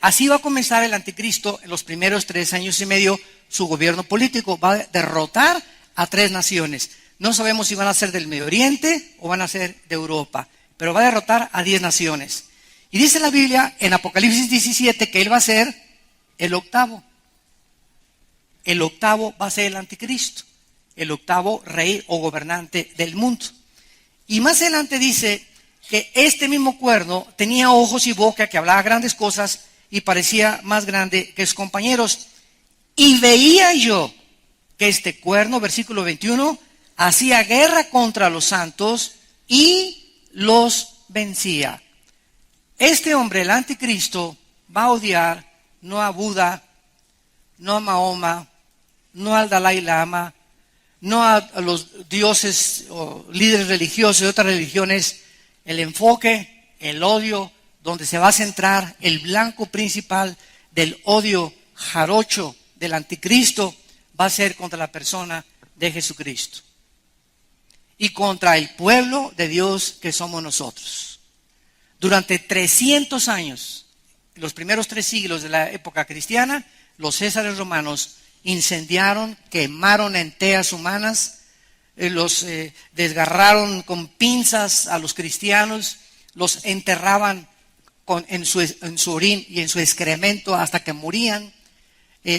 Así va a comenzar el anticristo en los primeros 3 años y medio su gobierno político. Va a derrotar a 3 naciones. No sabemos si van a ser del Medio Oriente o van a ser de Europa, pero va a derrotar a 10 naciones. Y dice la Biblia en Apocalipsis 17 que él va a ser el octavo. El octavo va a ser el anticristo, el octavo rey o gobernante del mundo. Y más adelante dice que este mismo cuerno tenía ojos y boca que hablaba grandes cosas y parecía más grande que sus compañeros. Y veía yo que este cuerno, versículo 21, hacía guerra contra los santos y los vencía. Este hombre, el anticristo, va a odiar no a Buda, no a Mahoma, no al Dalai Lama, no a los dioses o líderes religiosos de otras religiones. El enfoque, el odio, donde se va a centrar el blanco principal del odio jarocho del anticristo, va a ser contra la persona de Jesucristo y contra el pueblo de Dios que somos nosotros. Durante 300 años, los primeros 3 siglos de la época cristiana, los césares romanos incendiaron, quemaron enteas humanas, los desgarraron con pinzas a los cristianos, los enterraban en su orín y en su excremento hasta que morían.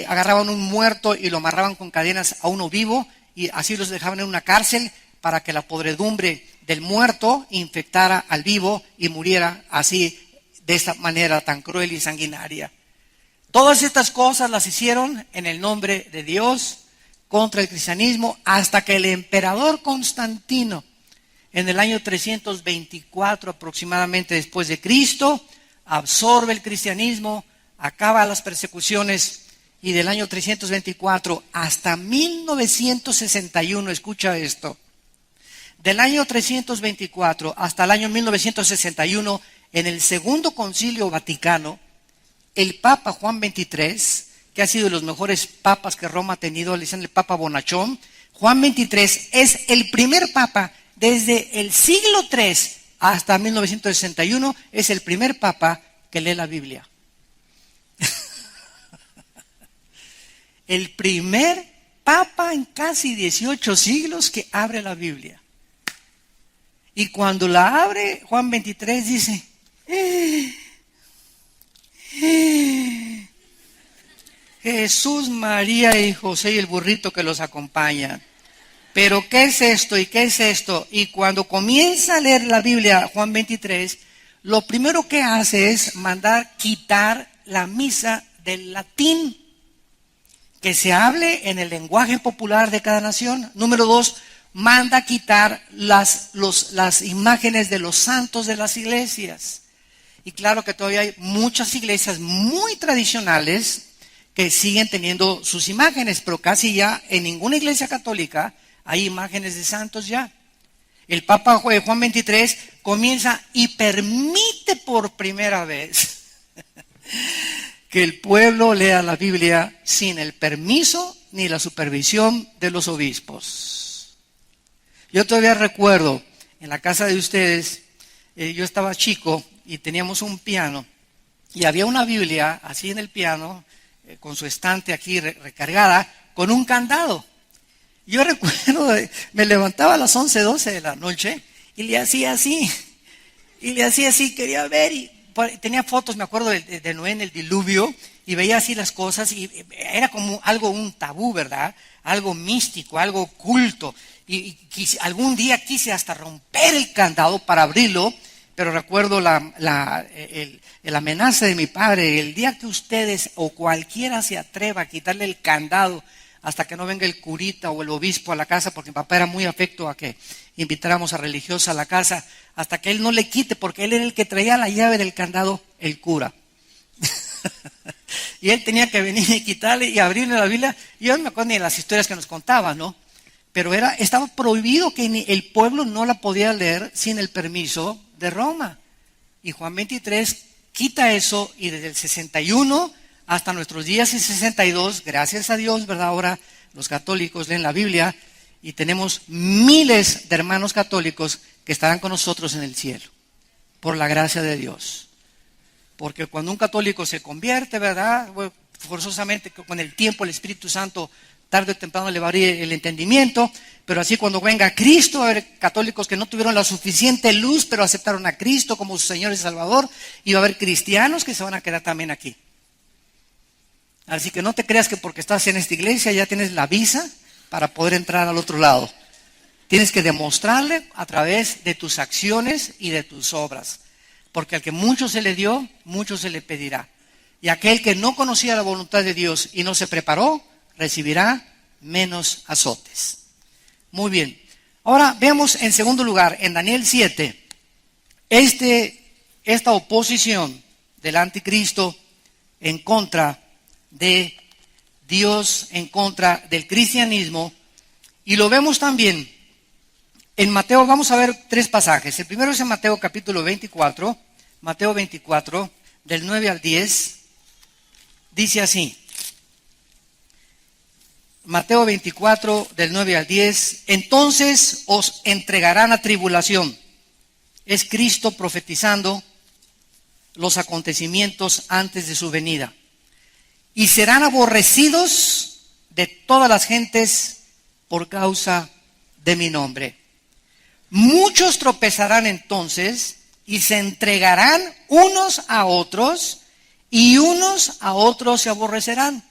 Agarraban un muerto y lo amarraban con cadenas a uno vivo y así los dejaban en una cárcel para que la podredumbre del muerto infectara al vivo y muriera así, de esta manera tan cruel y sanguinaria. Todas estas cosas las hicieron en el nombre de Dios contra el cristianismo hasta que el emperador Constantino, en el año 324 aproximadamente después de Cristo, absorbe el cristianismo, acaba las persecuciones y del año 324 hasta 1961, escucha esto, del año 324 hasta el año 1961, en el Segundo Concilio Vaticano, el Papa Juan XXIII, que ha sido de los mejores papas que Roma ha tenido, le dicen el Papa Bonachón, Juan XXIII es el primer papa desde el siglo III hasta 1961, es el primer papa que lee la Biblia. El primer papa en casi 18 siglos que abre la Biblia. Y cuando la abre, Juan XXIII dice, Jesús, María y José y el burrito que los acompañan. Pero ¿qué es esto y qué es esto? Y cuando comienza a leer la Biblia, Juan XXIII, lo primero que hace es mandar quitar la misa del latín, que se hable en el lenguaje popular de cada nación. Número 2, manda quitar las imágenes de los santos de las iglesias. Y claro que todavía hay muchas iglesias muy tradicionales que siguen teniendo sus imágenes, pero casi ya en ninguna iglesia católica hay imágenes de santos ya. El Papa Juan XXIII comienza y permite por primera vez que el pueblo lea la Biblia sin el permiso ni la supervisión de los obispos. Yo todavía recuerdo, en la casa de ustedes, yo estaba chico y teníamos un piano y había una Biblia así en el piano, con su estante aquí recargada, con un candado. Yo recuerdo, me levantaba a las 11, 12 de la noche y le hacía así, quería ver y tenía fotos, me acuerdo de Noé en el diluvio y veía así las cosas y era como un tabú, ¿verdad? Algo místico, algo oculto. Y algún día quise hasta romper el candado para abrirlo, pero recuerdo la amenaza de mi padre: el día que ustedes o cualquiera se atreva a quitarle el candado hasta que no venga el curita o el obispo a la casa, porque mi papá era muy afecto a que invitáramos a religiosa a la casa, hasta que él no le quite, porque él era el que traía la llave del candado, el cura. Y él tenía que venir y quitarle y abrirle la Biblia. Yo no me acuerdo ni de las historias que nos contaba, ¿no? Pero estaba prohibido que el pueblo no la podía leer sin el permiso de Roma. Y Juan XXIII quita eso y desde el 61 hasta nuestros días en 62, gracias a Dios, ¿verdad? Ahora los católicos leen la Biblia y tenemos miles de hermanos católicos que estarán con nosotros en el cielo, por la gracia de Dios. Porque cuando un católico se convierte, ¿verdad? Bueno, forzosamente con el tiempo el Espíritu Santo tarde o temprano le va a abrir el entendimiento, pero así cuando venga Cristo, va a haber católicos que no tuvieron la suficiente luz, pero aceptaron a Cristo como su Señor y Salvador, y va a haber cristianos que se van a quedar también aquí. Así que no te creas que porque estás en esta iglesia ya tienes la visa para poder entrar al otro lado. Tienes que demostrarle a través de tus acciones y de tus obras. Porque al que mucho se le dio, mucho se le pedirá. Y aquel que no conocía la voluntad de Dios y no se preparó, recibirá menos azotes. Muy bien. Ahora veamos en segundo lugar, en Daniel 7, esta oposición del anticristo en contra de Dios, en contra del cristianismo, y lo vemos también en Mateo. Vamos a ver 3 pasajes. El primero es en Mateo capítulo 24, Mateo 24, del 9 al 10, dice así. Mateo 24, del 9 al 10, entonces os entregarán a tribulación. Es Cristo profetizando los acontecimientos antes de su venida. Y serán aborrecidos de todas las gentes por causa de mi nombre. Muchos tropezarán entonces y se entregarán unos a otros y unos a otros se aborrecerán.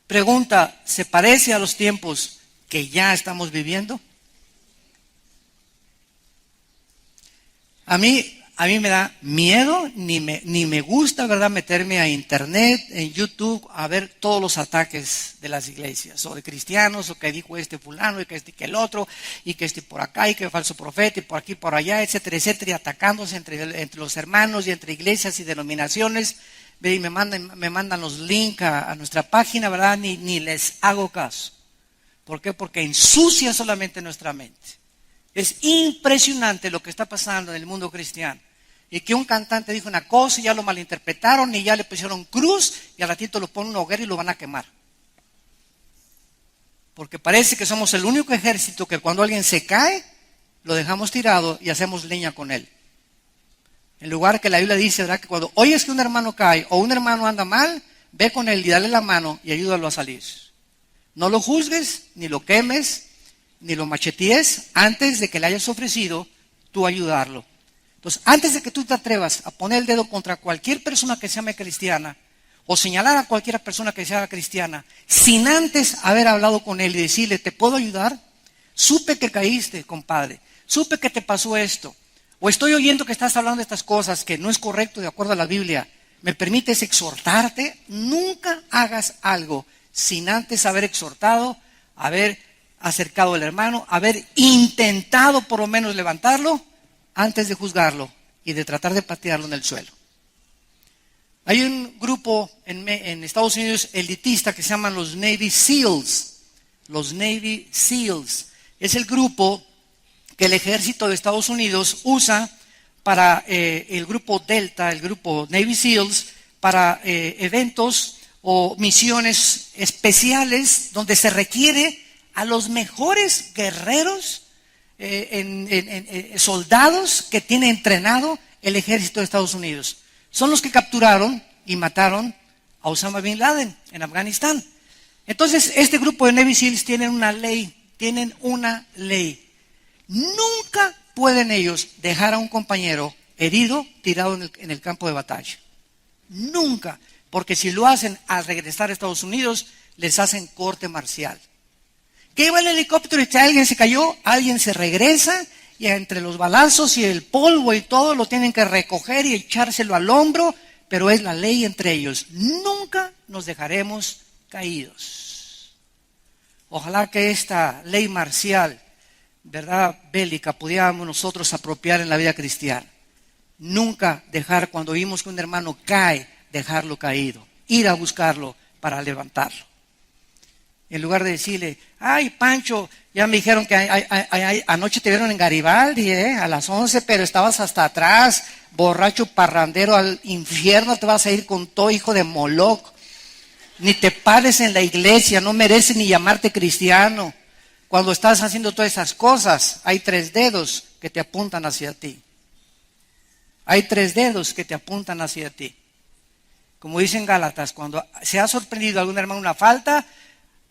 Pregunta, ¿se parece a los tiempos que ya estamos viviendo? A mí me da miedo, ni me gusta, ¿verdad?, meterme a internet, en YouTube, a ver todos los ataques de las iglesias, o de cristianos, o que dijo este fulano, y que este que el otro, y que este por acá, y que falso profeta, y por aquí, por allá, etcétera, etcétera, y atacándose entre los hermanos y entre iglesias y denominaciones. Y me mandan los links a nuestra página, ¿verdad? Ni les hago caso. ¿Por qué? Porque ensucia solamente nuestra mente. Es impresionante lo que está pasando en el mundo cristiano. Y que un cantante dijo una cosa y ya lo malinterpretaron y ya le pusieron cruz y al ratito lo ponen en una hoguera y lo van a quemar. Porque parece que somos el único ejército que cuando alguien se cae, lo dejamos tirado y hacemos leña con él. En lugar que la Biblia dice, ¿verdad?, que cuando oyes que un hermano cae o un hermano anda mal, ve con él y dale la mano y ayúdalo a salir. No lo juzgues, ni lo quemes, ni lo machetees antes de que le hayas ofrecido tú ayudarlo. Entonces, antes de que tú te atrevas a poner el dedo contra cualquier persona que se llame cristiana o señalar a cualquier persona que sea cristiana, sin antes haber hablado con él y decirle, ¿te puedo ayudar? Supe que caíste, compadre. Supe que te pasó esto. O estoy oyendo que estás hablando de estas cosas que no es correcto de acuerdo a la Biblia. ¿Me permites exhortarte? Nunca hagas algo sin antes haber exhortado, haber acercado al hermano, haber intentado por lo menos levantarlo antes de juzgarlo y de tratar de patearlo en el suelo. Hay un grupo en Estados Unidos elitista que se llaman los Navy SEALs. Los Navy SEALs es el grupo que el ejército de Estados Unidos usa para el grupo Delta, el grupo Navy SEALs, para eventos o misiones especiales donde se requiere a los mejores guerreros, soldados que tiene entrenado el ejército de Estados Unidos. Son los que capturaron y mataron a Osama Bin Laden en Afganistán. Entonces, este grupo de Navy SEALs tienen una ley. Nunca pueden ellos dejar a un compañero herido tirado en el campo de batalla. Nunca. Porque si lo hacen al regresar a Estados Unidos, les hacen corte marcial. Que iba el helicóptero y si alguien se cayó, alguien se regresa y entre los balazos y el polvo y todo lo tienen que recoger y echárselo al hombro, pero es la ley entre ellos. Nunca nos dejaremos caídos. Ojalá que esta ley marcial, verdad, bélica, pudiéramos nosotros apropiar en la vida cristiana. Nunca dejar, cuando vimos que un hermano cae, dejarlo caído. Ir a buscarlo para levantarlo. En lugar de decirle, ay, Pancho, ya me dijeron que anoche te vieron en Garibaldi, a las 11, pero estabas hasta atrás, borracho, parrandero, al infierno te vas a ir con todo, hijo de Moloch. Ni te pares en la iglesia, no mereces ni llamarte cristiano. Cuando estás haciendo todas esas cosas, hay 3 dedos que te apuntan hacia ti. Hay 3 dedos que te apuntan hacia ti. Como dicen Gálatas, cuando se ha sorprendido algún hermano una falta,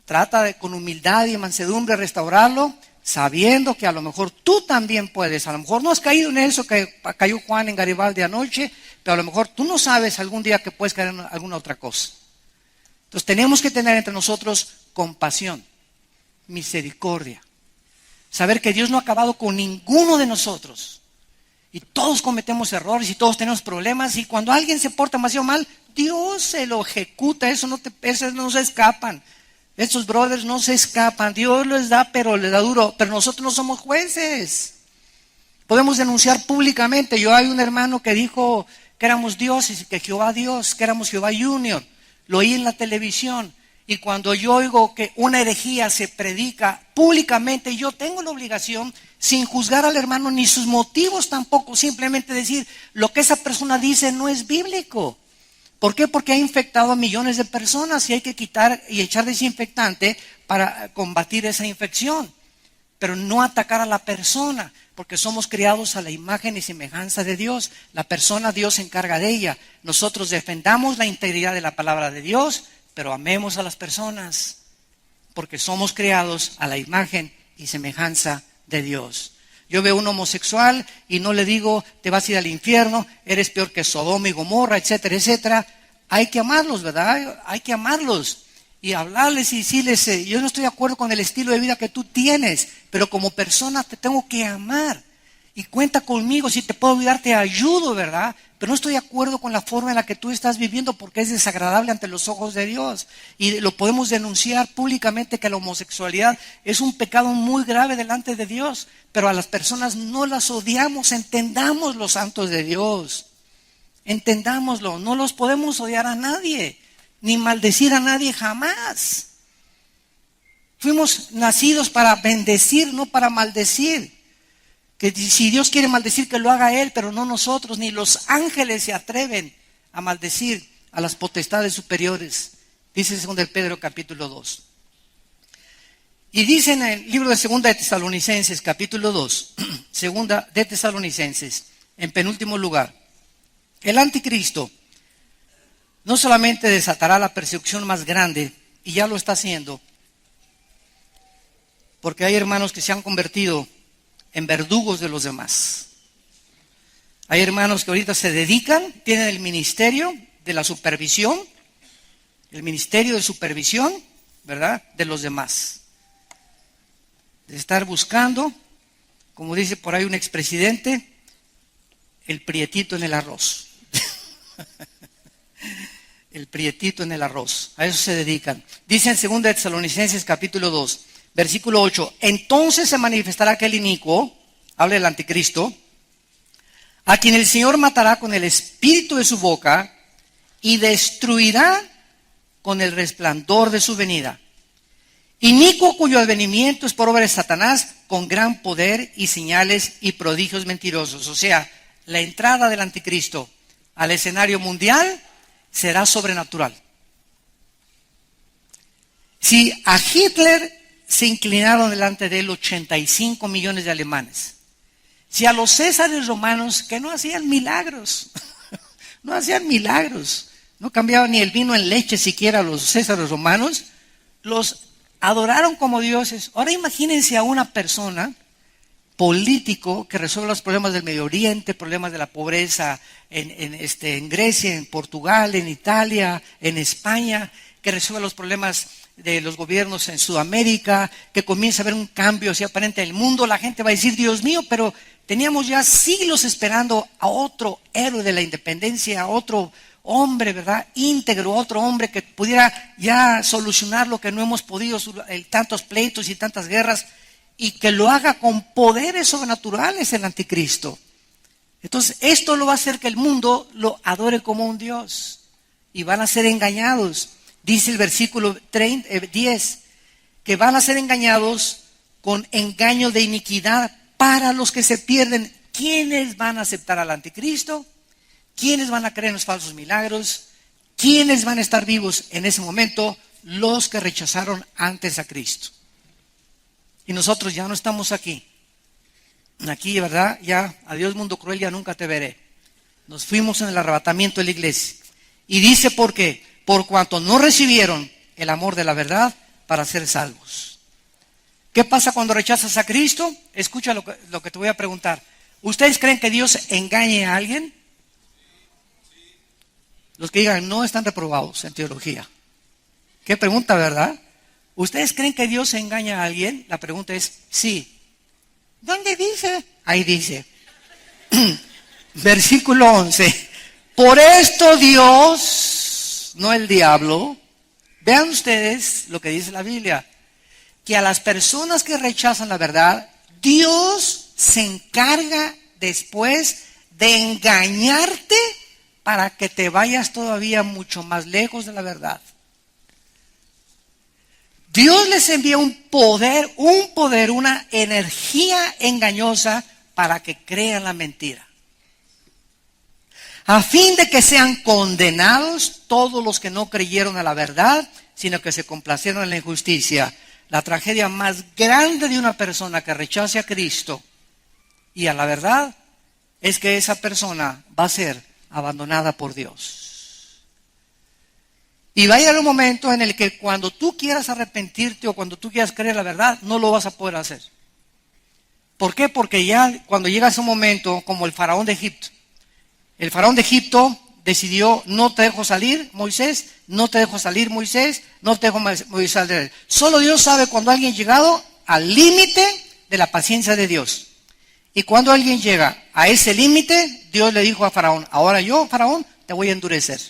trata de con humildad y mansedumbre restaurarlo, sabiendo que a lo mejor tú también puedes. A lo mejor no has caído en eso que cayó Juan en Garibaldi anoche, pero a lo mejor tú no sabes algún día que puedes caer en alguna otra cosa. Entonces tenemos que tener entre nosotros compasión, misericordia. Saber que Dios no ha acabado con ninguno de nosotros. Y todos cometemos errores y todos tenemos problemas. Y cuando alguien se porta demasiado mal, Dios se lo ejecuta. Esos no se escapan. Estos brothers no se escapan. Dios les da, pero les da duro. Pero nosotros no somos jueces. Podemos denunciar públicamente. Yo hay un hermano que dijo que éramos dioses y que Jehová Dios, que éramos Jehová Junior. Lo oí en la televisión. Y cuando yo oigo que una herejía se predica públicamente, yo tengo la obligación, sin juzgar al hermano ni sus motivos tampoco, simplemente decir, lo que esa persona dice no es bíblico. ¿Por qué? Porque ha infectado a millones de personas y hay que quitar y echar desinfectante para combatir esa infección. Pero no atacar a la persona, porque somos criados a la imagen y semejanza de Dios. La persona, Dios se encarga de ella. Nosotros defendamos la integridad de la palabra de Dios, pero amemos a las personas, porque somos creados a la imagen y semejanza de Dios. Yo veo un homosexual y no le digo, te vas a ir al infierno, eres peor que Sodoma y Gomorra, etcétera, etcétera. Hay que amarlos, ¿verdad? Hay que amarlos y hablarles y decirles, yo no estoy de acuerdo con el estilo de vida que tú tienes, pero como persona te tengo que amar. Y cuenta conmigo, si te puedo ayudar, te ayudo, ¿verdad? Pero no estoy de acuerdo con la forma en la que tú estás viviendo porque es desagradable ante los ojos de Dios. Y lo podemos denunciar públicamente que la homosexualidad es un pecado muy grave delante de Dios. Pero a las personas no las odiamos, entendamos los santos de Dios. Entendámoslo, no los podemos odiar a nadie, ni maldecir a nadie jamás. Fuimos nacidos para bendecir, no para maldecir. Que si Dios quiere maldecir, que lo haga Él, pero no nosotros, ni los ángeles se atreven a maldecir a las potestades superiores. Dice 2 de Pedro capítulo 2. Y dice en el libro de 2 de Tesalonicenses capítulo 2, 2 de Tesalonicenses, en penúltimo lugar, el anticristo no solamente desatará la persecución más grande, y ya lo está haciendo, porque hay hermanos que se han convertido en verdugos de los demás. Hay hermanos que ahorita se dedican, tienen el ministerio de la supervisión, el ministerio de supervisión, ¿verdad?, de los demás. De estar buscando, como dice por ahí un expresidente, el prietito en el arroz. El prietito en el arroz. A eso se dedican. Dice en 2 de Tesalonicenses capítulo 2, versículo 8, entonces se manifestará aquel inicuo, habla del anticristo, a quien el Señor matará con el espíritu de su boca y destruirá con el resplandor de su venida. Inicuo cuyo advenimiento es por obra de Satanás con gran poder y señales y prodigios mentirosos. O sea, la entrada del anticristo al escenario mundial será sobrenatural. Si a Hitler se inclinaron delante de él 85 millones de alemanes, si a los césares romanos que no hacían milagros, no hacían milagros, no cambiaban ni el vino en leche siquiera a los césares romanos, los adoraron como dioses. Ahora imagínense a una persona político que resuelve los problemas del Medio Oriente, problemas de la pobreza en Grecia, en Portugal, en Italia, en España, que resuelve los problemas de los gobiernos en Sudamérica, que comienza a haber un cambio así aparente en el mundo. La gente va a decir, Dios mío, pero teníamos ya siglos esperando a otro héroe de la independencia, a otro hombre, ¿verdad?, íntegro, otro hombre que pudiera ya solucionar lo que no hemos podido, tantos pleitos y tantas guerras, y que lo haga con poderes sobrenaturales el anticristo. Entonces, esto lo va a hacer que el mundo lo adore como un Dios, y van a ser engañados. Dice el versículo 10, que van a ser engañados con engaño de iniquidad para los que se pierden. ¿Quiénes van a aceptar al anticristo? ¿Quiénes van a creer en los falsos milagros? ¿Quiénes van a estar vivos en ese momento? Los que rechazaron antes a Cristo. Y nosotros ya no estamos aquí. Aquí, ¿verdad? Ya, adiós mundo cruel, ya nunca te veré. Nos fuimos en el arrebatamiento de la iglesia. Y dice por qué. Por cuanto no recibieron el amor de la verdad para ser salvos. ¿Qué pasa cuando rechazas a Cristo? Escucha lo que te voy a preguntar. ¿Ustedes creen que Dios engañe a alguien? Los que digan no están reprobados en teología. ¿Qué pregunta, verdad? ¿Ustedes creen que Dios engaña a alguien? La pregunta es sí. ¿Dónde dice? Ahí dice. Versículo 11. Por esto Dios, no el diablo, vean ustedes lo que dice la Biblia, que a las personas que rechazan la verdad, Dios se encarga después de engañarte para que te vayas todavía mucho más lejos de la verdad. Dios les envía un poder, una energía engañosa para que crean la mentira. A fin de que sean condenados todos los que no creyeron a la verdad, sino que se complacieron en la injusticia. La tragedia más grande de una persona que rechace a Cristo y a la verdad es que esa persona va a ser abandonada por Dios. Y va a llegar un momento en el que cuando tú quieras arrepentirte o cuando tú quieras creer la verdad, no lo vas a poder hacer. ¿Por qué? Porque ya cuando llega ese momento, como el faraón de Egipto decidió: no te dejo salir, Moisés, no te dejo salir, Moisés, no te dejo Moisés salir. Solo Dios sabe cuando alguien ha llegado al límite de la paciencia de Dios. Y cuando alguien llega a ese límite, Dios le dijo a Faraón: ahora yo, Faraón, te voy a endurecer.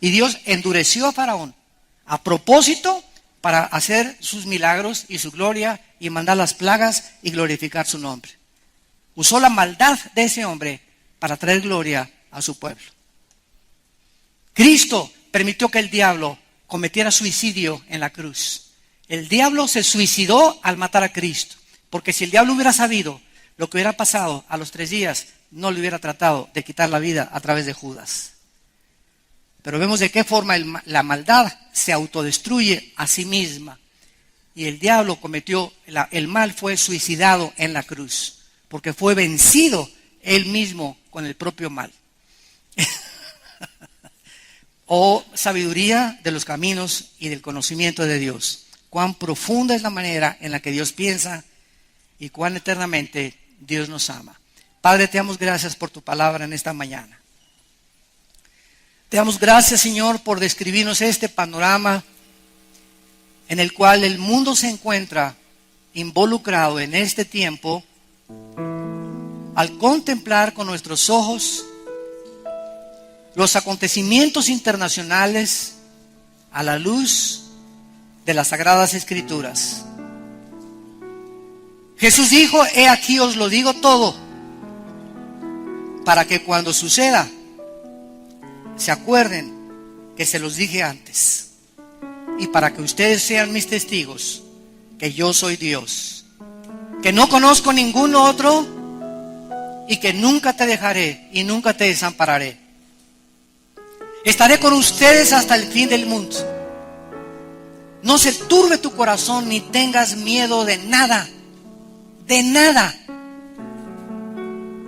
Y Dios endureció a Faraón a propósito para hacer sus milagros y su gloria y mandar las plagas y glorificar su nombre. Usó la maldad de ese hombre para traer gloria a su pueblo. Cristo permitió que el diablo cometiera suicidio en la cruz. El diablo se suicidó al matar a Cristo, porque si el diablo hubiera sabido lo que hubiera pasado a los 3 días, no le hubiera tratado de quitar la vida a través de Judas. Pero vemos de qué forma la maldad se autodestruye a sí misma. Y el diablo el mal fue suicidado en la cruz, porque fue vencido él mismo con el propio mal. Oh, sabiduría de los caminos y del conocimiento de Dios. Cuán profunda es la manera en la que Dios piensa y cuán eternamente Dios nos ama. Padre, te damos gracias por tu palabra en esta mañana. Te damos gracias, Señor, por describirnos este panorama en el cual el mundo se encuentra involucrado en este tiempo, al contemplar con nuestros ojos los acontecimientos internacionales a la luz de las Sagradas Escrituras. Jesús dijo: he aquí os lo digo todo, para que cuando suceda se acuerden que se los dije antes, y para que ustedes sean mis testigos que yo soy Dios, que no conozco ningún otro y que nunca te dejaré y nunca te desampararé. Estaré con ustedes hasta el fin del mundo. No se turbe tu corazón ni tengas miedo de nada, de nada.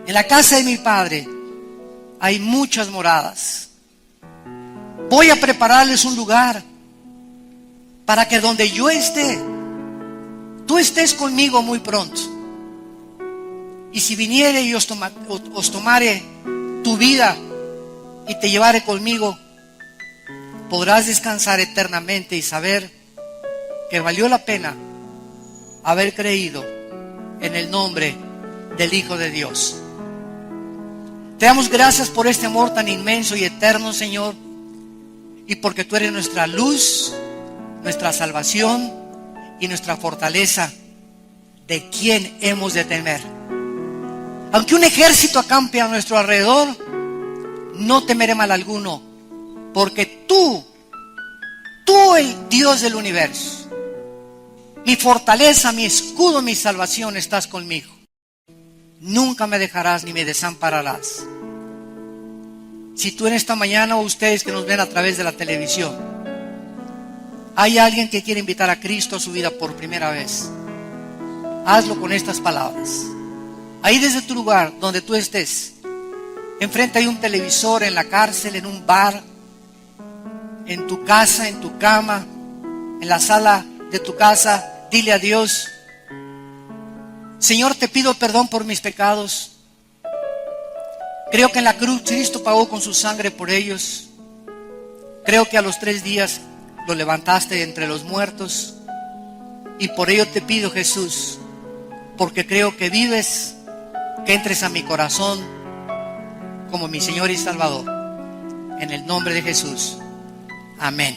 En la casa de mi Padre hay muchas moradas. Voy a prepararles un lugar para que donde yo esté, tú estés conmigo muy pronto. Y si viniere y os tomare tu vida y te llevare conmigo, podrás descansar eternamente y saber que valió la pena haber creído en el nombre del Hijo de Dios. Te damos gracias por este amor tan inmenso y eterno, Señor, y porque tú eres nuestra luz, nuestra salvación y nuestra fortaleza, de quien hemos de temer. Aunque un ejército acampe a nuestro alrededor, no temeré mal alguno, porque tú, el Dios del universo, mi fortaleza, mi escudo, mi salvación, estás conmigo. Nunca me dejarás ni me desampararás. Si tú en esta mañana, o ustedes que nos ven a través de la televisión, hay alguien que quiere invitar a Cristo a su vida por primera vez, hazlo con estas palabras. Ahí desde tu lugar, donde tú estés, enfrente hay un televisor, en la cárcel, en un bar, en tu casa, en tu cama, en la sala de tu casa, dile a Dios: Señor, te pido perdón por mis pecados. Creo que en la cruz Cristo pagó con su sangre por ellos. Creo que a los 3 días lo levantaste de entre los muertos. Y por ello te pido, Jesús, porque creo que vives, que entres a mi corazón como mi Señor y Salvador. En el nombre de Jesús. Amén.